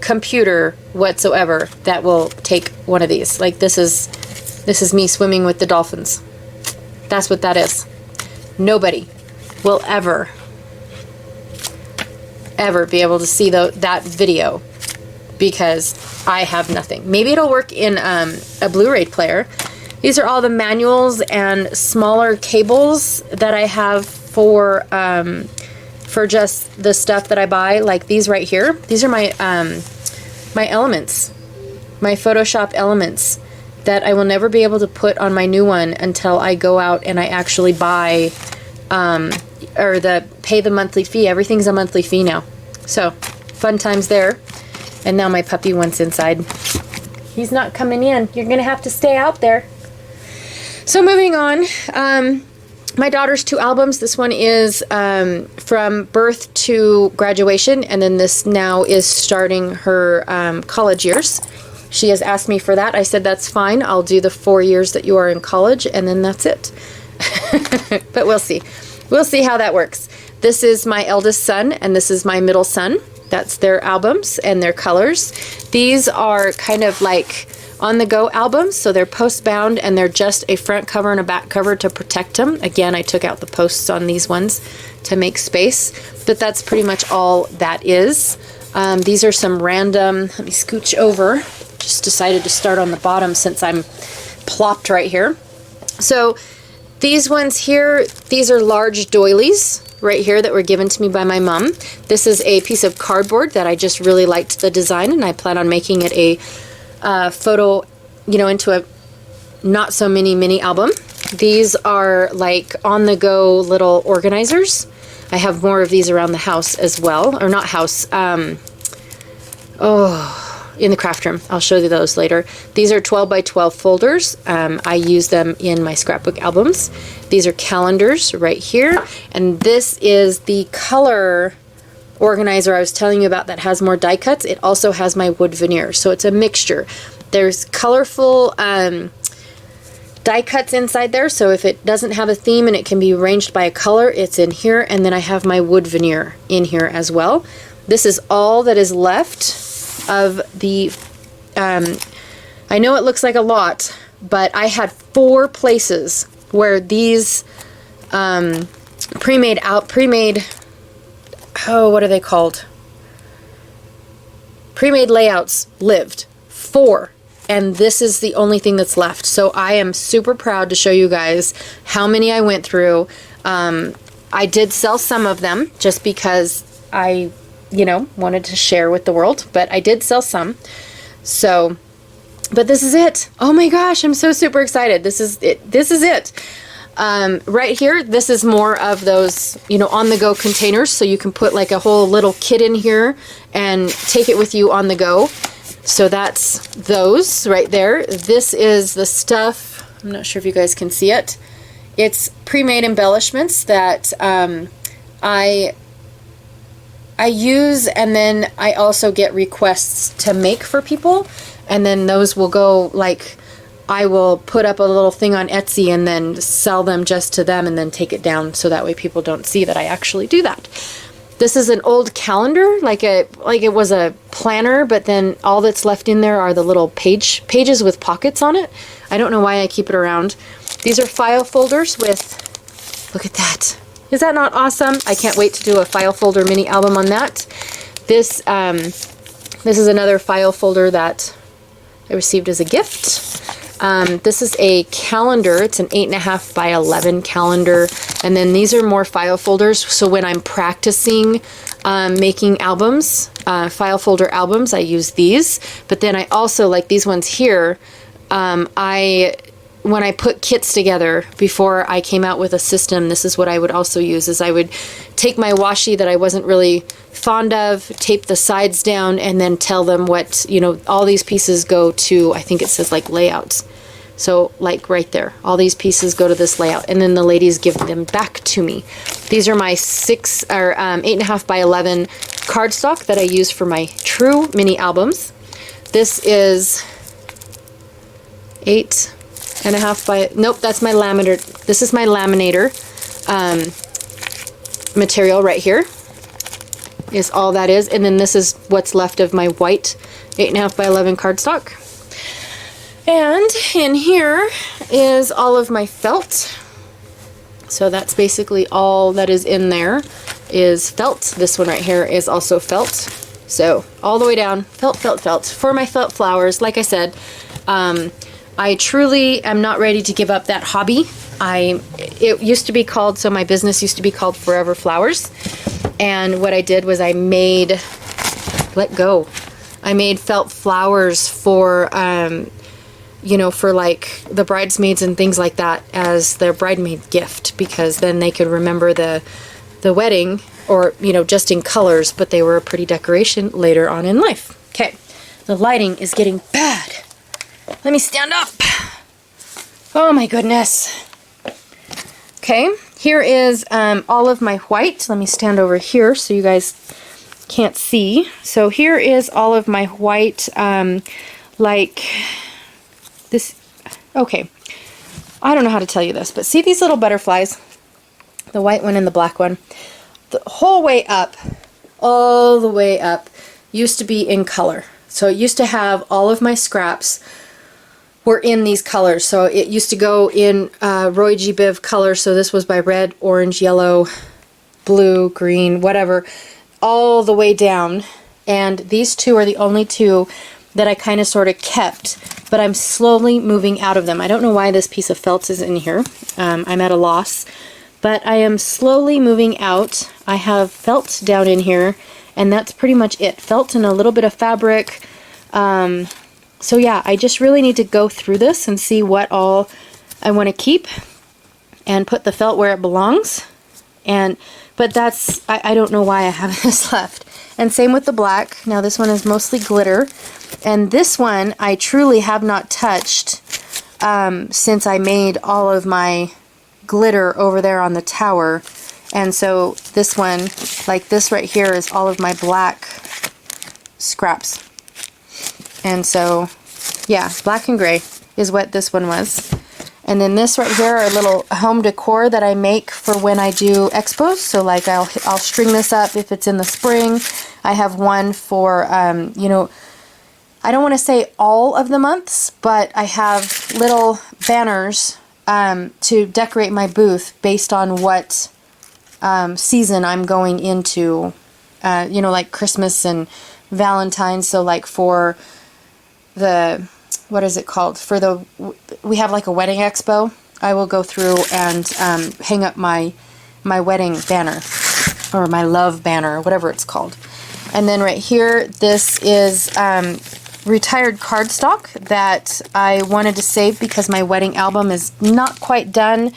computer whatsoever that will take one of these. Like, this is me swimming with the dolphins. That's what that is. Nobody will ever be able to see that video, because I have nothing. Maybe it'll work in a Blu-ray player. These are all the manuals and smaller cables that I have for just the stuff that I buy, like these right here. These are my my elements, my Photoshop elements that I will never be able to put on my new one until I go out and I actually buy or pay the monthly fee. Everything's a monthly fee now. So fun times there. And now my puppy wants inside. He's not coming in. You're gonna have to stay out there. So moving on, my daughter's 2 albums. This one is from birth to graduation, and then this now is starting her college years. She has asked me for that. I said, that's fine. I'll do the 4 years that you are in college, and then that's it. But we'll see. We'll see how that works. This is my eldest son, and this is my middle son. That's their albums and their colors. These are kind of like on-the-go albums, so they're post-bound, and they're just a front cover and a back cover to protect them. Again, I took out the posts on these ones to make space, but that's pretty much all that is. These are some random, let me scooch over. Just decided to start on the bottom since I'm plopped right here. So these ones here, these are large doilies right here that were given to me by my mom. This is a piece of cardboard that I just really liked the design, and I plan on making it a photo, you know, into a not so mini album. These are like on-the-go little organizers. I have more of these around the house as well, or not house, in the craft room. I'll show you those later. These are 12 by 12 folders. I use them in my scrapbook albums. These are calendars right here, and this is the color organizer I was telling you about that has more die cuts. It also has my wood veneer, so it's a mixture. There's colorful die cuts inside there, so if it doesn't have a theme and it can be arranged by a color, it's in here, and then I have my wood veneer in here as well. This is all that is left of the I know it looks like a lot, but I had 4 places where these pre-made oh, what are they called? Pre-made layouts lived. 4. And this is the only thing that's left. So I am super proud to show you guys how many I went through. I did sell some of them just because I, you know, wanted to share with the world, but I did sell some. So, but this is it. Oh my gosh, I'm so super excited. This is it. This is it. Right here, this is more of those, you know, on-the-go containers, so you can put like a whole little kit in here and take it with you on the go. So that's those right there. This is the stuff, I'm not sure if you guys can see it. It's pre-made embellishments that I use, and then I also get requests to make for people, and then those will go, like, I will put up a little thing on Etsy and then sell them just to them and then take it down so that way people don't see that I actually do that. This is an old calendar, like it was a planner, but then all that's left in there are the little pages with pockets on it. I don't know why I keep it around. These are file folders with, look at that. Is that not awesome? I can't wait to do a file folder mini album on that. This is another file folder that I received as a gift. This is a calendar. It's an 8.5 by 11 calendar. And then these are more file folders. So when I'm practicing making albums, file folder albums, I use these. But then I also, like these ones here, I when I put kits together before I came out with a system, this is what I would also use, is I would take my washi that I wasn't really fond of, tape the sides down, and then tell them what, you know, all these pieces go to, I think it says like layouts. So like right there, all these pieces go to this layout, and then the ladies give them back to me. These are my 8.5 by 11 cardstock that I use for my true mini albums. This is 8.5 by, nope, that's my laminator. This is my laminator material right here, is all that is. And then this is what's left of my white 8.5 by 11 cardstock. And in here is all of my felt. So that's basically all that is in there is felt. This one right here is also felt. So all the way down, felt, felt, felt. For my felt flowers, like I said, I truly am not ready to give up that hobby. It used to be called, so my business used to be called Forever Flowers. And what I did was I made felt flowers for, you know, for like the bridesmaids and things like that as their bridesmaid gift, because then they could remember the wedding, or, you know, just in colors, but they were a pretty decoration later on in life. Okay, the lighting is getting bad. Let me stand up. Oh my goodness. Okay, here is all of my white. Let me stand over here so you guys can't see. So here is all of my white, like this. Okay, I don't know how to tell you this, but see these little butterflies? The white one and the black one. The whole way up, all the way up, used to be in color. So it used to have all of my scraps were in these colors. So it used to go in Roy G. Biv color. So this was by red, orange, yellow, blue, green, whatever, all the way down. And these two are the only two that I kind of sort of kept, but I'm slowly moving out of them. I don't know why this piece of felt is in here. I'm at a loss, but I am slowly moving out. I have felt down in here, and that's pretty much it. Felt and a little bit of fabric. So yeah, I just really need to go through this and see what all I want to keep and put the felt where it belongs. But that's, I don't know why I have this left. And same with the black. Now this one is mostly glitter. And this one I truly have not touched since I made all of my glitter over there on the tower. And so this one, like this right here, is all of my black scraps. And so, yeah, black and gray is what this one was. And then this right here are little home decor that I make for when I do expos. So like I'll string this up if it's in the spring. I have one for, you know, I don't want to say all of the months, but I have little banners to decorate my booth based on what season I'm going into, you know, like Christmas and Valentine's. So like for the, what is it called? We have like a wedding expo. I will go through and hang up my wedding banner, or my love banner, or whatever it's called. And then right here, this is retired cardstock that I wanted to save because my wedding album is not quite done,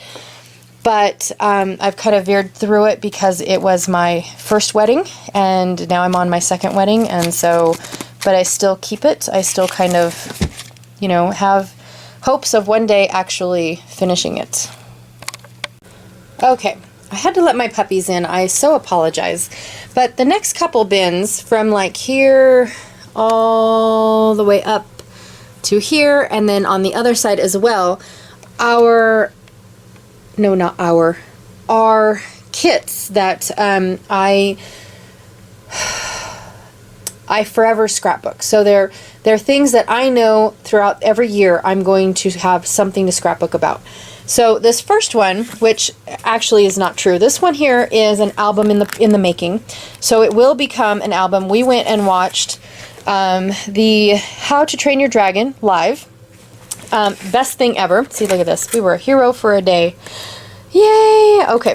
but I've kind of veered through it because it was my first wedding, and now I'm on my second wedding, and so, but I still keep it. I still kind of, you know, have hopes of one day actually finishing it. Okay, I had to let my puppies in. I so apologize. But the next couple bins, from like here all the way up to here, and then on the other side as well, our kits that I forever scrapbook. So they're things that I know throughout every year I'm going to have something to scrapbook about. So this first one, which actually is not true, this one here is an album in the making. So it will become an album. We went and watched the How to Train Your Dragon live. Best thing ever. See, look at this. We were a hero for a day. Yay! Okay.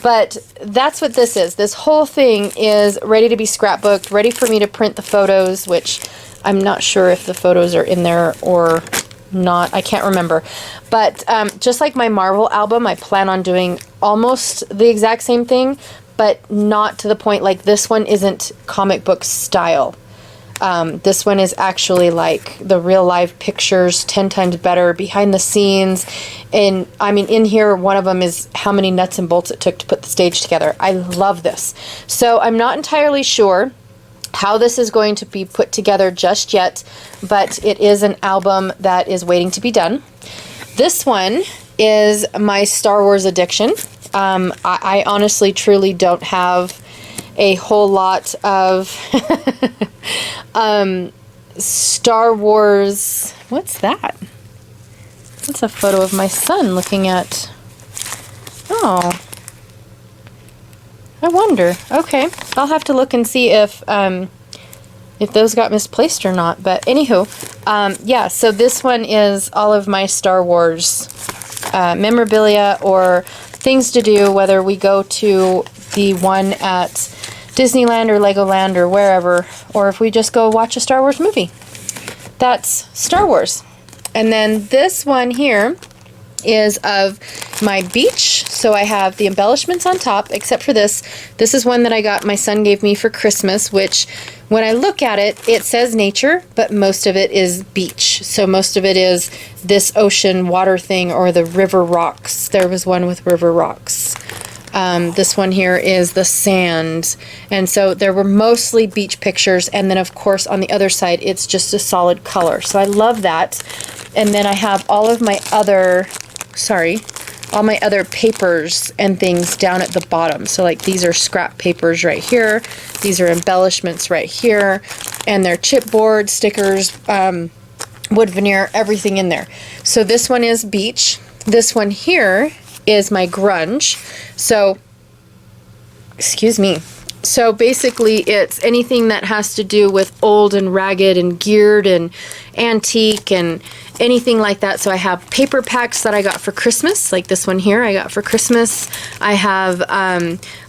But that's what this is. This whole thing is ready to be scrapbooked, ready for me to print the photos, which I'm not sure if the photos are in there or not, I can't remember. But just like my Marvel album, I plan on doing almost the exact same thing, but not to the point, like this one isn't comic book style. This one is actually like the real life pictures, 10 times better, behind the scenes. And I mean, in here, one of them is how many nuts and bolts it took to put the stage together. I love this. So I'm not entirely sure how this is going to be put together just yet, but it is an album that is waiting to be done. This one is my Star Wars addiction. I honestly, truly don't have a whole lot of Star Wars. What's that? That's a photo of my son looking at. Oh, I wonder. Okay, I'll have to look and see if those got misplaced or not. But anywho, yeah. So this one is all of my Star Wars memorabilia or things to do, whether we go to the one at Disneyland or Legoland or wherever, or if we just go watch a Star Wars movie. That's Star Wars. And then this one here is of my beach. So I have the embellishments on top, except for this. This is one that I got, my son gave me for Christmas, which when I look at it, it says nature, but most of it is beach. So most of it is this ocean water thing or the river rocks. There was one with river rocks. This one here is the sand. And so there were mostly beach pictures. And then of course on the other side, it's just a solid color. So I love that. And then I have all of my other, all my other papers and things down at the bottom. So like these are scrap papers right here. These are embellishments right here. And they're chipboard, stickers, wood veneer, everything in there. So this one is beach. This one here is my grunge. So, excuse me. So basically it's anything that has to do with old and ragged and geared and antique and anything like that. So I have paper packs that I got for Christmas, like this one here I got for Christmas. I have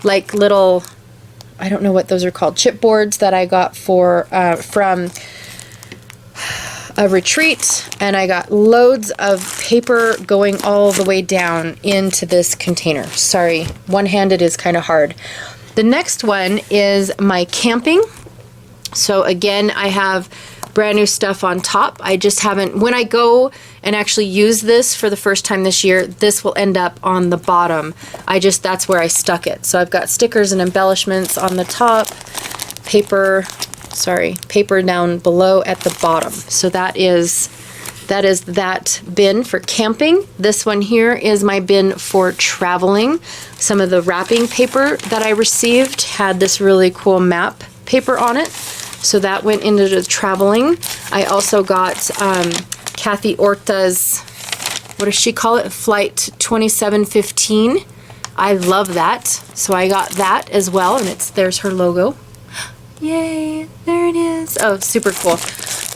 like little, I don't know what those are called, chipboards that I got for from a retreat, and I got loads of paper going all the way down into this container. Sorry, one-handed is kind of hard. The next one is my camping. So again, I have brand new stuff on top. I just haven't, when I go and actually use this for the first time this year, this will end up on the bottom. That's where I stuck it. So I've got stickers and embellishments on the top, paper down below at the bottom. So that is that bin for camping. This one here is my bin for traveling. Some of the wrapping paper that I received had this really cool map paper on it. So that went into the traveling. I also got Kathy Orta's, what does she call it? Flight 2715. I love that. So I got that as well, and there's her logo. Yay, there it is. Oh, super cool.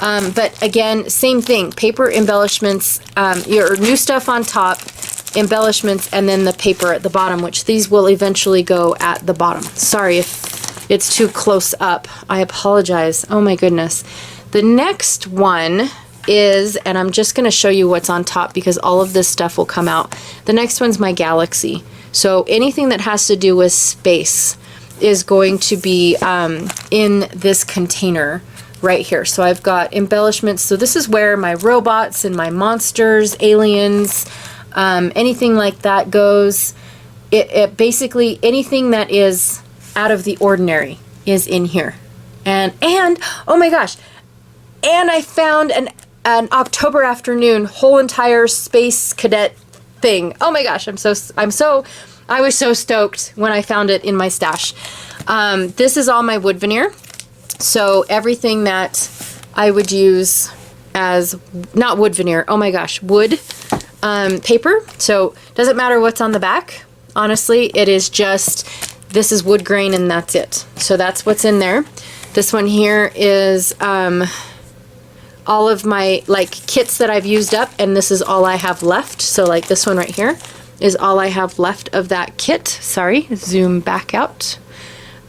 But again, same thing, paper embellishments, your new stuff on top, embellishments, and then the paper at the bottom, which these will eventually go at the bottom. Sorry if it's too close up. I apologize. Oh my goodness. The next one is, and I'm just going to show you what's on top because all of this stuff will come out. The next one's my galaxy. So anything that has to do with space is going to be in this container right here. So I've got embellishments. So this is where my robots and my monsters, aliens, anything like that goes. It basically, anything that is out of the ordinary is in here. And oh my gosh, and I found an October afternoon whole entire space cadet thing. Oh my gosh, I was so stoked when I found it in my stash. This is all my wood veneer. So everything that I would use as, not wood veneer, oh my gosh, wood paper. So doesn't matter what's on the back. Honestly, it is just, this is wood grain and that's it. So that's what's in there. This one here is all of my kits that I've used up, and this is all I have left. So like this one right here is all I have left of that kit. Sorry, zoom back out.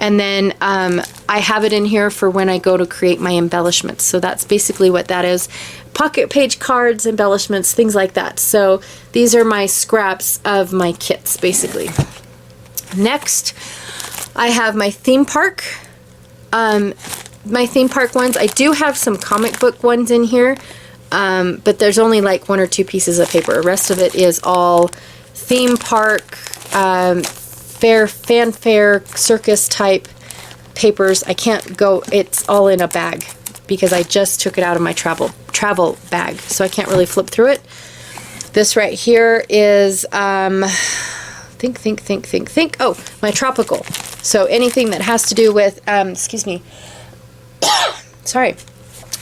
And then I have it in here for when I go to create my embellishments. So that's basically what that is. Pocket page cards, embellishments, things like that. So these are my scraps of my kits, basically. Next, I have my theme park. My theme park ones. I do have some comic book ones in here, but there's only like 1 or 2 pieces of paper. The rest of it is all theme park, fanfare, circus type papers. I can't go, it's all in a bag because I just took it out of my travel bag, so I can't really flip through it. This right here is, think. Oh, my tropical. So anything that has to do with, excuse me, sorry,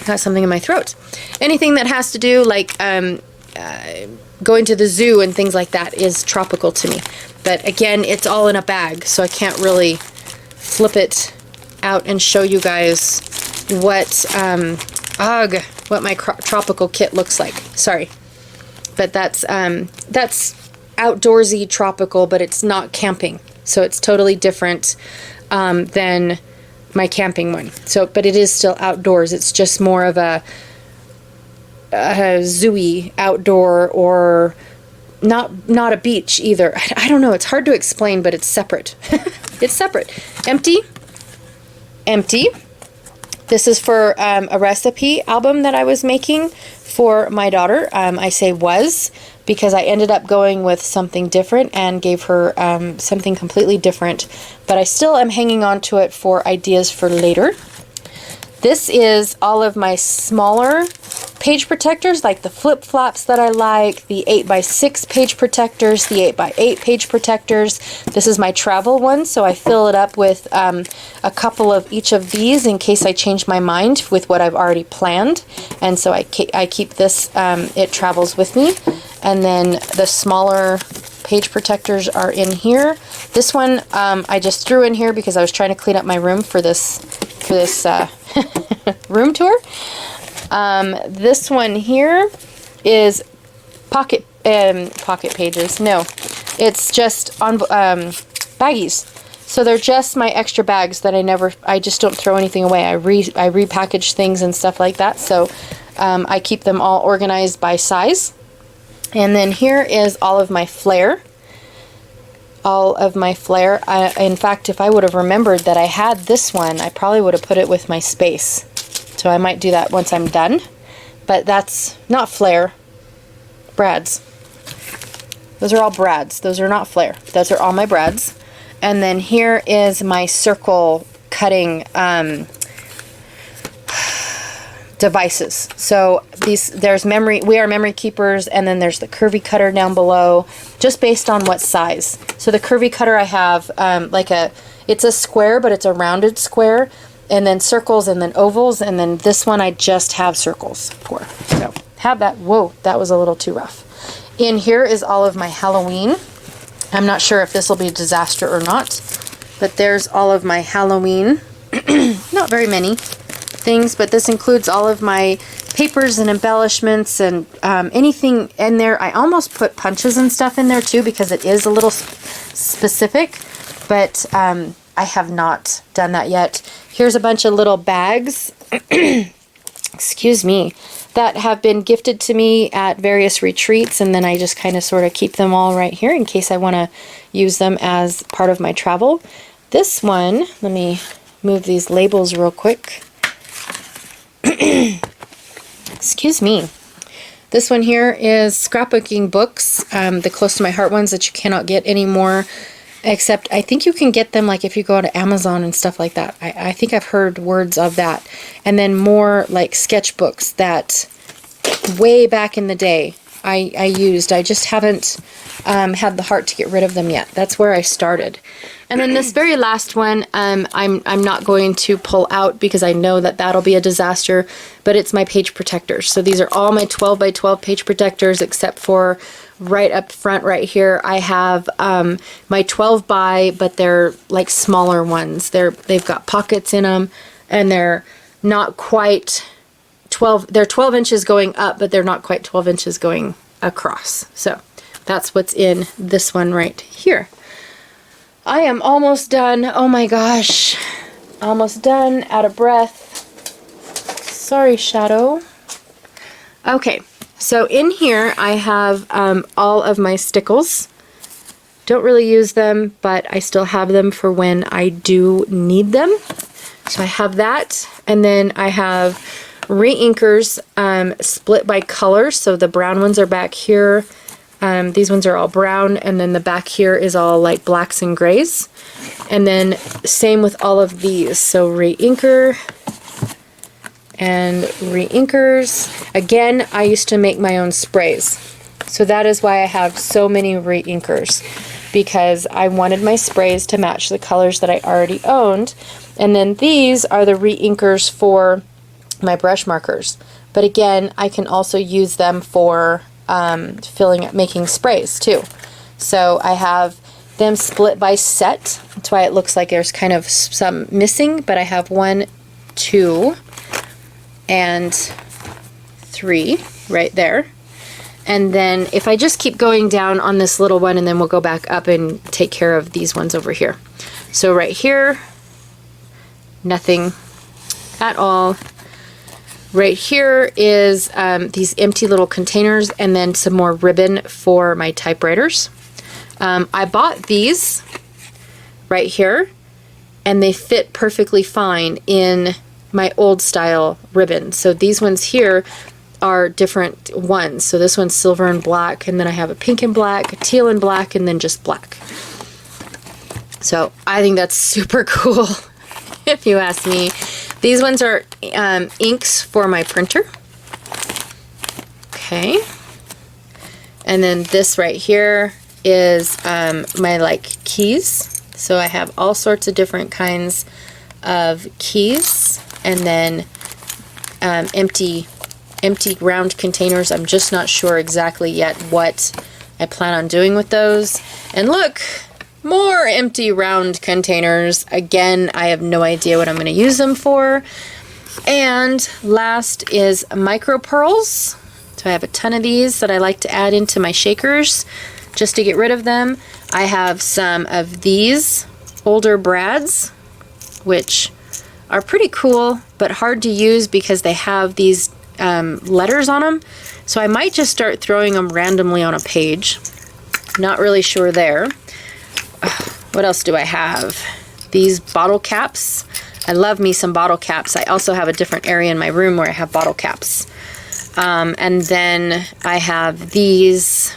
got something in my throat. Anything that has to do like going to the zoo and things like that is tropical to me. But again, it's all in a bag, so I can't really flip it out and show you guys what what my tropical kit looks like. Sorry, but that's outdoorsy tropical, but it's not camping, so it's totally different than my camping one. So, but it is still outdoors. It's just more of a zoo-y outdoor, or not a beach either. I don't know. It's hard to explain, but it's separate. It's separate. Empty. This is for a recipe album that I was making for my daughter. I say was because I ended up going with something different and gave her something completely different, but I still am hanging on to it for ideas for later. This is all of my smaller page protectors, like the flip-flops that I like, the 8x6 page protectors, the 8x8 page protectors. This is my travel one, so I fill it up with a couple of each of these in case I change my mind with what I've already planned. And so I keep this, it travels with me. And then the smaller page protectors are in here. This one I just threw in here because I was trying to clean up my room for this room tour. This one here is pocket pages. No, it's just on baggies. So they're just my extra bags that I just don't throw anything away. I repackage things and stuff like that. So I keep them all organized by size. And then here is all of my flair. In fact, if I would have remembered that I had this one, I probably would have put it with my space. So I might do that once I'm done. But that's not flair. Brads. Those are all brads. Those are not flair. Those are all my brads. And then here is my circle cutting devices. So there's memory, we are memory keepers, and then there's the curvy cutter down below, just based on what size. So the curvy cutter I have it's a square, but it's a rounded square, and then circles, and then ovals, and then this one I just have circles for. So have that. Whoa, that was a little too rough. In here is all of my Halloween. I'm not sure if this will be a disaster or not, but there's all of my Halloween. Not very many things, but this includes all of my papers and embellishments and anything in there. I almost put punches and stuff in there too because it is a little specific, but I have not done that yet. Here's a bunch of little bags excuse me, that have been gifted to me at various retreats, and then I just kind of sort of keep them all right here in case I want to use them as part of my travel. This one, let me move these labels real quick. Excuse me. This one here is scrapbooking books, the close to my heart ones that you cannot get anymore, except I think you can get them like if you go to Amazon and stuff like that. I think I've heard words of that. And then more like sketchbooks that way back in the day I used. I just haven't had the heart to get rid of them yet. That's where I started. And then this very last one, I'm not going to pull out because I know that that'll be a disaster, but it's my page protectors. So these are all my 12 by 12 page protectors, except for right up front right here, I have my 12 by, but they're like smaller ones. They've got pockets in them, and they're not quite 12. They're 12 inches going up, but they're not quite 12 inches going across. So that's what's in this one right here. I am almost done. Oh my gosh. Almost done, out of breath. Sorry, Shadow. Okay, so in here I have all of my stickles. Don't really use them, but I still have them for when I do need them. So I have that, and then I have re-inkers split by color. So the brown ones are back here. These ones are all brown, and then the back here is all like blacks and grays. And then same with all of these. So re-inker and re-inkers. Again, I used to make my own sprays. So that is why I have so many re-inkers, because I wanted my sprays to match the colors that I already owned. And then these are the re-inkers for my brush markers. But again, I can also use them for filling up, making sprays too. So I have them split by set. That's why it looks like there's kind of some missing, but I have 1, 2, and 3 right there. And then if I just keep going down on this little one, and then we'll go back up and take care of these ones over here. So right here, nothing at all. Right here is these empty little containers, and then some more ribbon for my typewriters. I bought these right here, and they fit perfectly fine in my old style ribbon. So these ones here are different ones. So this one's silver and black, and then I have a pink and black, a teal and black, and then just black. So I think that's super cool, if you ask me. These ones are inks for my printer. Okay. And then this right here is my like keys. So I have all sorts of different kinds of keys, and then empty round containers. I'm just not sure exactly yet what I plan on doing with those. And look, more empty round containers. Again, I have no idea what I'm going to use them for. And last is micro pearls. So I have a ton of these that I like to add into my shakers just to get rid of them. I have some of these older brads, which are pretty cool but hard to use because they have these letters on them. So I might just start throwing them randomly on a page. Not really sure there. What else do I have? These bottle caps. I love me some bottle caps. I also have a different area in my room where I have bottle caps. And then I have these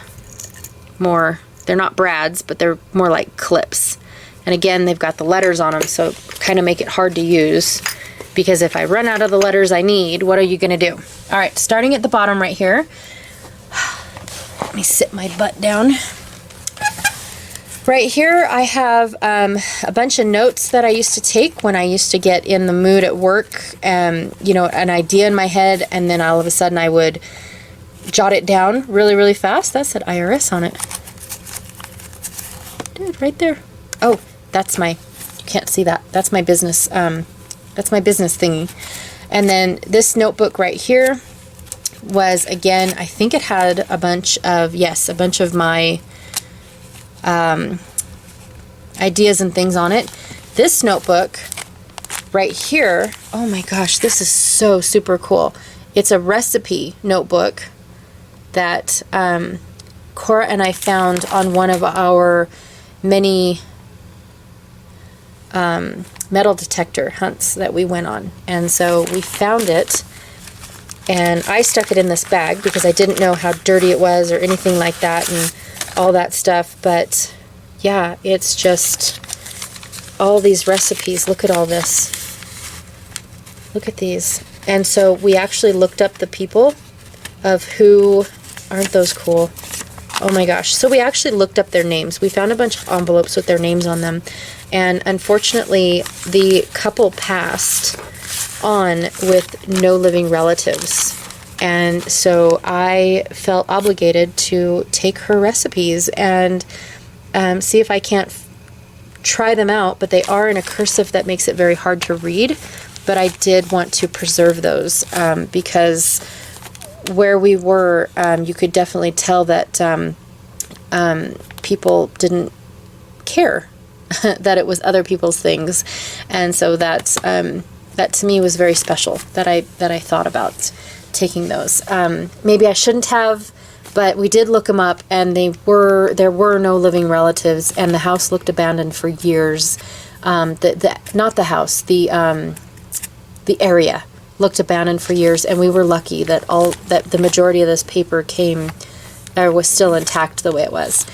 more, they're not brads, but they're more like clips. And again, they've got the letters on them, so kind of make it hard to use, because if I run out of the letters I need, what are you going to do? All right, starting at the bottom right here. Let me sit my butt down. Right here I have a bunch of notes that I used to take when I used to get in the mood at work, you know, an idea in my head, and then all of a sudden I would jot it down really, really fast. That said IRS on it. Dude, right there. Oh, that's my, you can't see that. That's my business, thingy. And then this notebook right here was, again, I think it had a bunch of, yes, a bunch of my ideas and things on it. This notebook right here, oh my gosh, this is so super cool. It's a recipe notebook that Cora and I found on one of our many metal detector hunts that we went on. And so we found it, and I stuck it in this bag because I didn't know how dirty it was or anything like that and all that stuff. But yeah, it's just all these recipes. Look at all this. Look at these. And so we actually looked up the people of who, aren't those cool? Oh my gosh. So we actually looked up their names. We found a bunch of envelopes with their names on them. And unfortunately, the couple passed on with no living relatives. And so I felt obligated to take her recipes and see if I can't try them out. But they are in a cursive that makes it very hard to read. But I did want to preserve those because where we were, you could definitely tell that people didn't care that it was other people's things. And so that to me was very special that I thought about taking those. Maybe I shouldn't have, but we did look them up, and there were no living relatives, and the house looked abandoned for years. Not the house, the area looked abandoned for years, and we were lucky that the majority of this paper was still intact the way it was.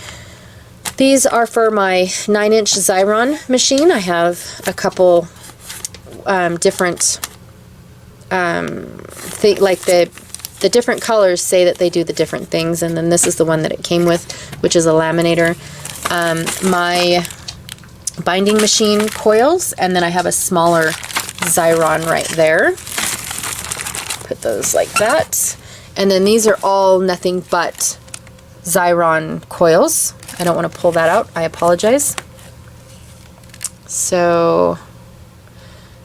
These are for my 9-inch Xyron machine. I have a couple different like the different colors say that they do the different things, and then this is the one that it came with, which is a laminator. My binding machine coils, and then I have a smaller Xyron right there. Put those like that. And then these are all nothing but Xyron coils. I don't want to pull that out. I apologize. So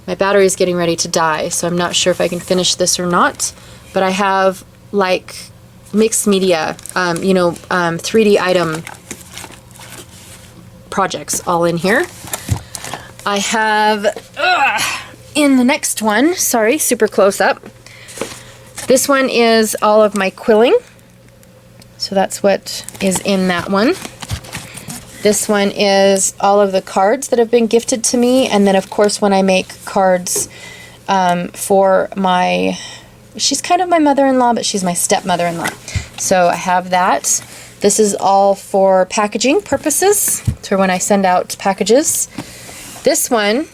my battery is getting ready to die, so I'm not sure if I can finish this or not. But I have like mixed media, 3D item projects all in here. I have in the next one, sorry, super close up. This one is all of my quilling. So that's what is in that one. This one is all of the cards that have been gifted to me. And then of course when I make cards for she's kind of my mother-in-law, but she's my stepmother-in-law. So I have that. This is all for packaging purposes, for when I send out packages. This one,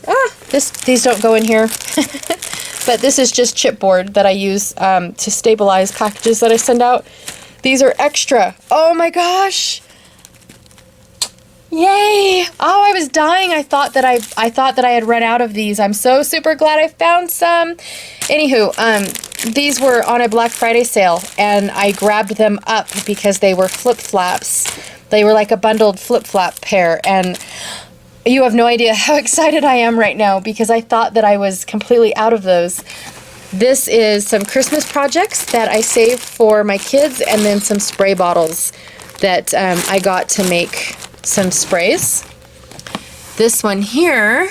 these don't go in here. But this is just chipboard that I use to stabilize packages that I send out. These are extra. Oh my gosh! Yay! Oh, I was dying. I thought that I had run out of these. I'm so super glad I found some. Anywho, these were on a Black Friday sale, and I grabbed them up because they were flip-flaps. They were like a bundled flip-flap pair, and you have no idea how excited I am right now because I thought that I was completely out of those. This is some Christmas projects that I saved for my kids, and then some spray bottles that I got to make some sprays. This one here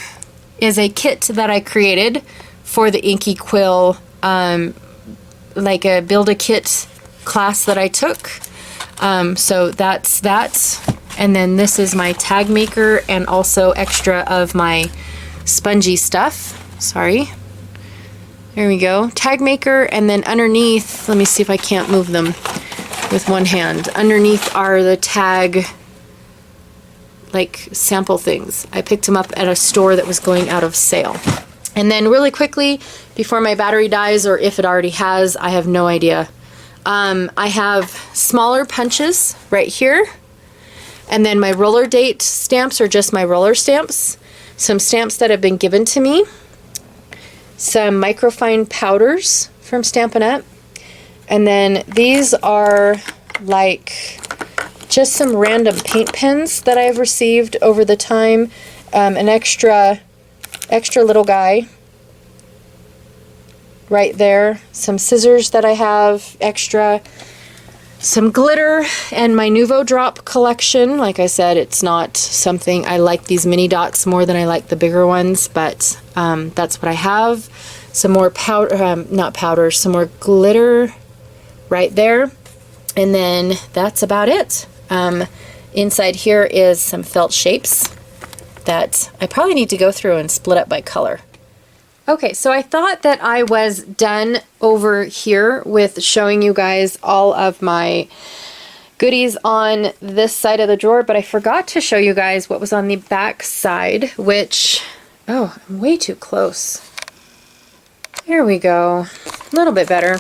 is a kit that I created for the Inky Quill, like a Build-A-Kit class that I took. So that's that. And then this is my tag maker and also extra of my spongy stuff. Sorry. There we go. Tag maker, and then underneath, let me see if I can't move them with one hand. Underneath are the tag, like, sample things. I picked them up at a store that was going out of sale. And then really quickly, before my battery dies, or if it already has, I have no idea. I have smaller punches right here. And then my roller date stamps are just my roller stamps. Some stamps that have been given to me. Some microfine powders from Stampin' Up. And then these are like just some random paint pens that I've received over the time. An extra little guy right there. Some scissors that I have extra. Some glitter and my Nuvo Drop collection. Like I said, it's not something, I like these mini dots more than I like the bigger ones, but that's what I have. Some more powder, not powder, some more glitter right there. And then that's about it. Inside here is some felt shapes that I probably need to go through and split up by color. Okay, so I thought that I was done over here with showing you guys all of my goodies on this side of the drawer, but I forgot to show you guys what was on the back side, which, oh, I'm way too close. There we go, a little bit better.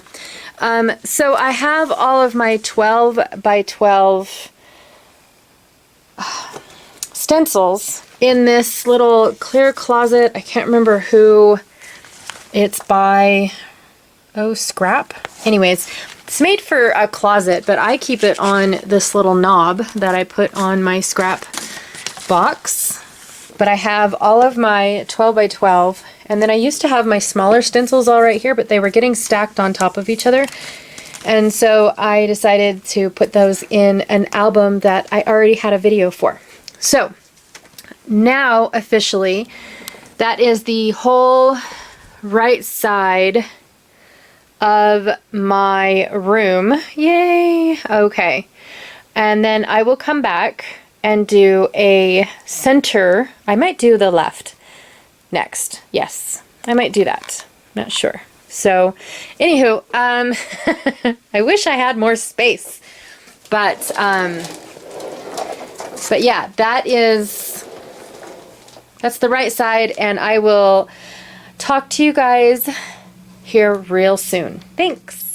So I have all of my 12 by 12 stencils in this little clear closet. I can't remember who. It's by, Scrap. Anyways, it's made for a closet, but I keep it on this little knob that I put on my scrap box. But I have all of my 12 by 12, and then I used to have my smaller stencils all right here, but they were getting stacked on top of each other. And so I decided to put those in an album that I already had a video for. So now officially, that is the whole right side of my room. Yay! Okay. And then I will come back and do a center. I might do the left next. Yes, I might do that. Not sure. So, anywho, I wish I had more space, but yeah, that's the right side, and I will talk to you guys here real soon. Thanks.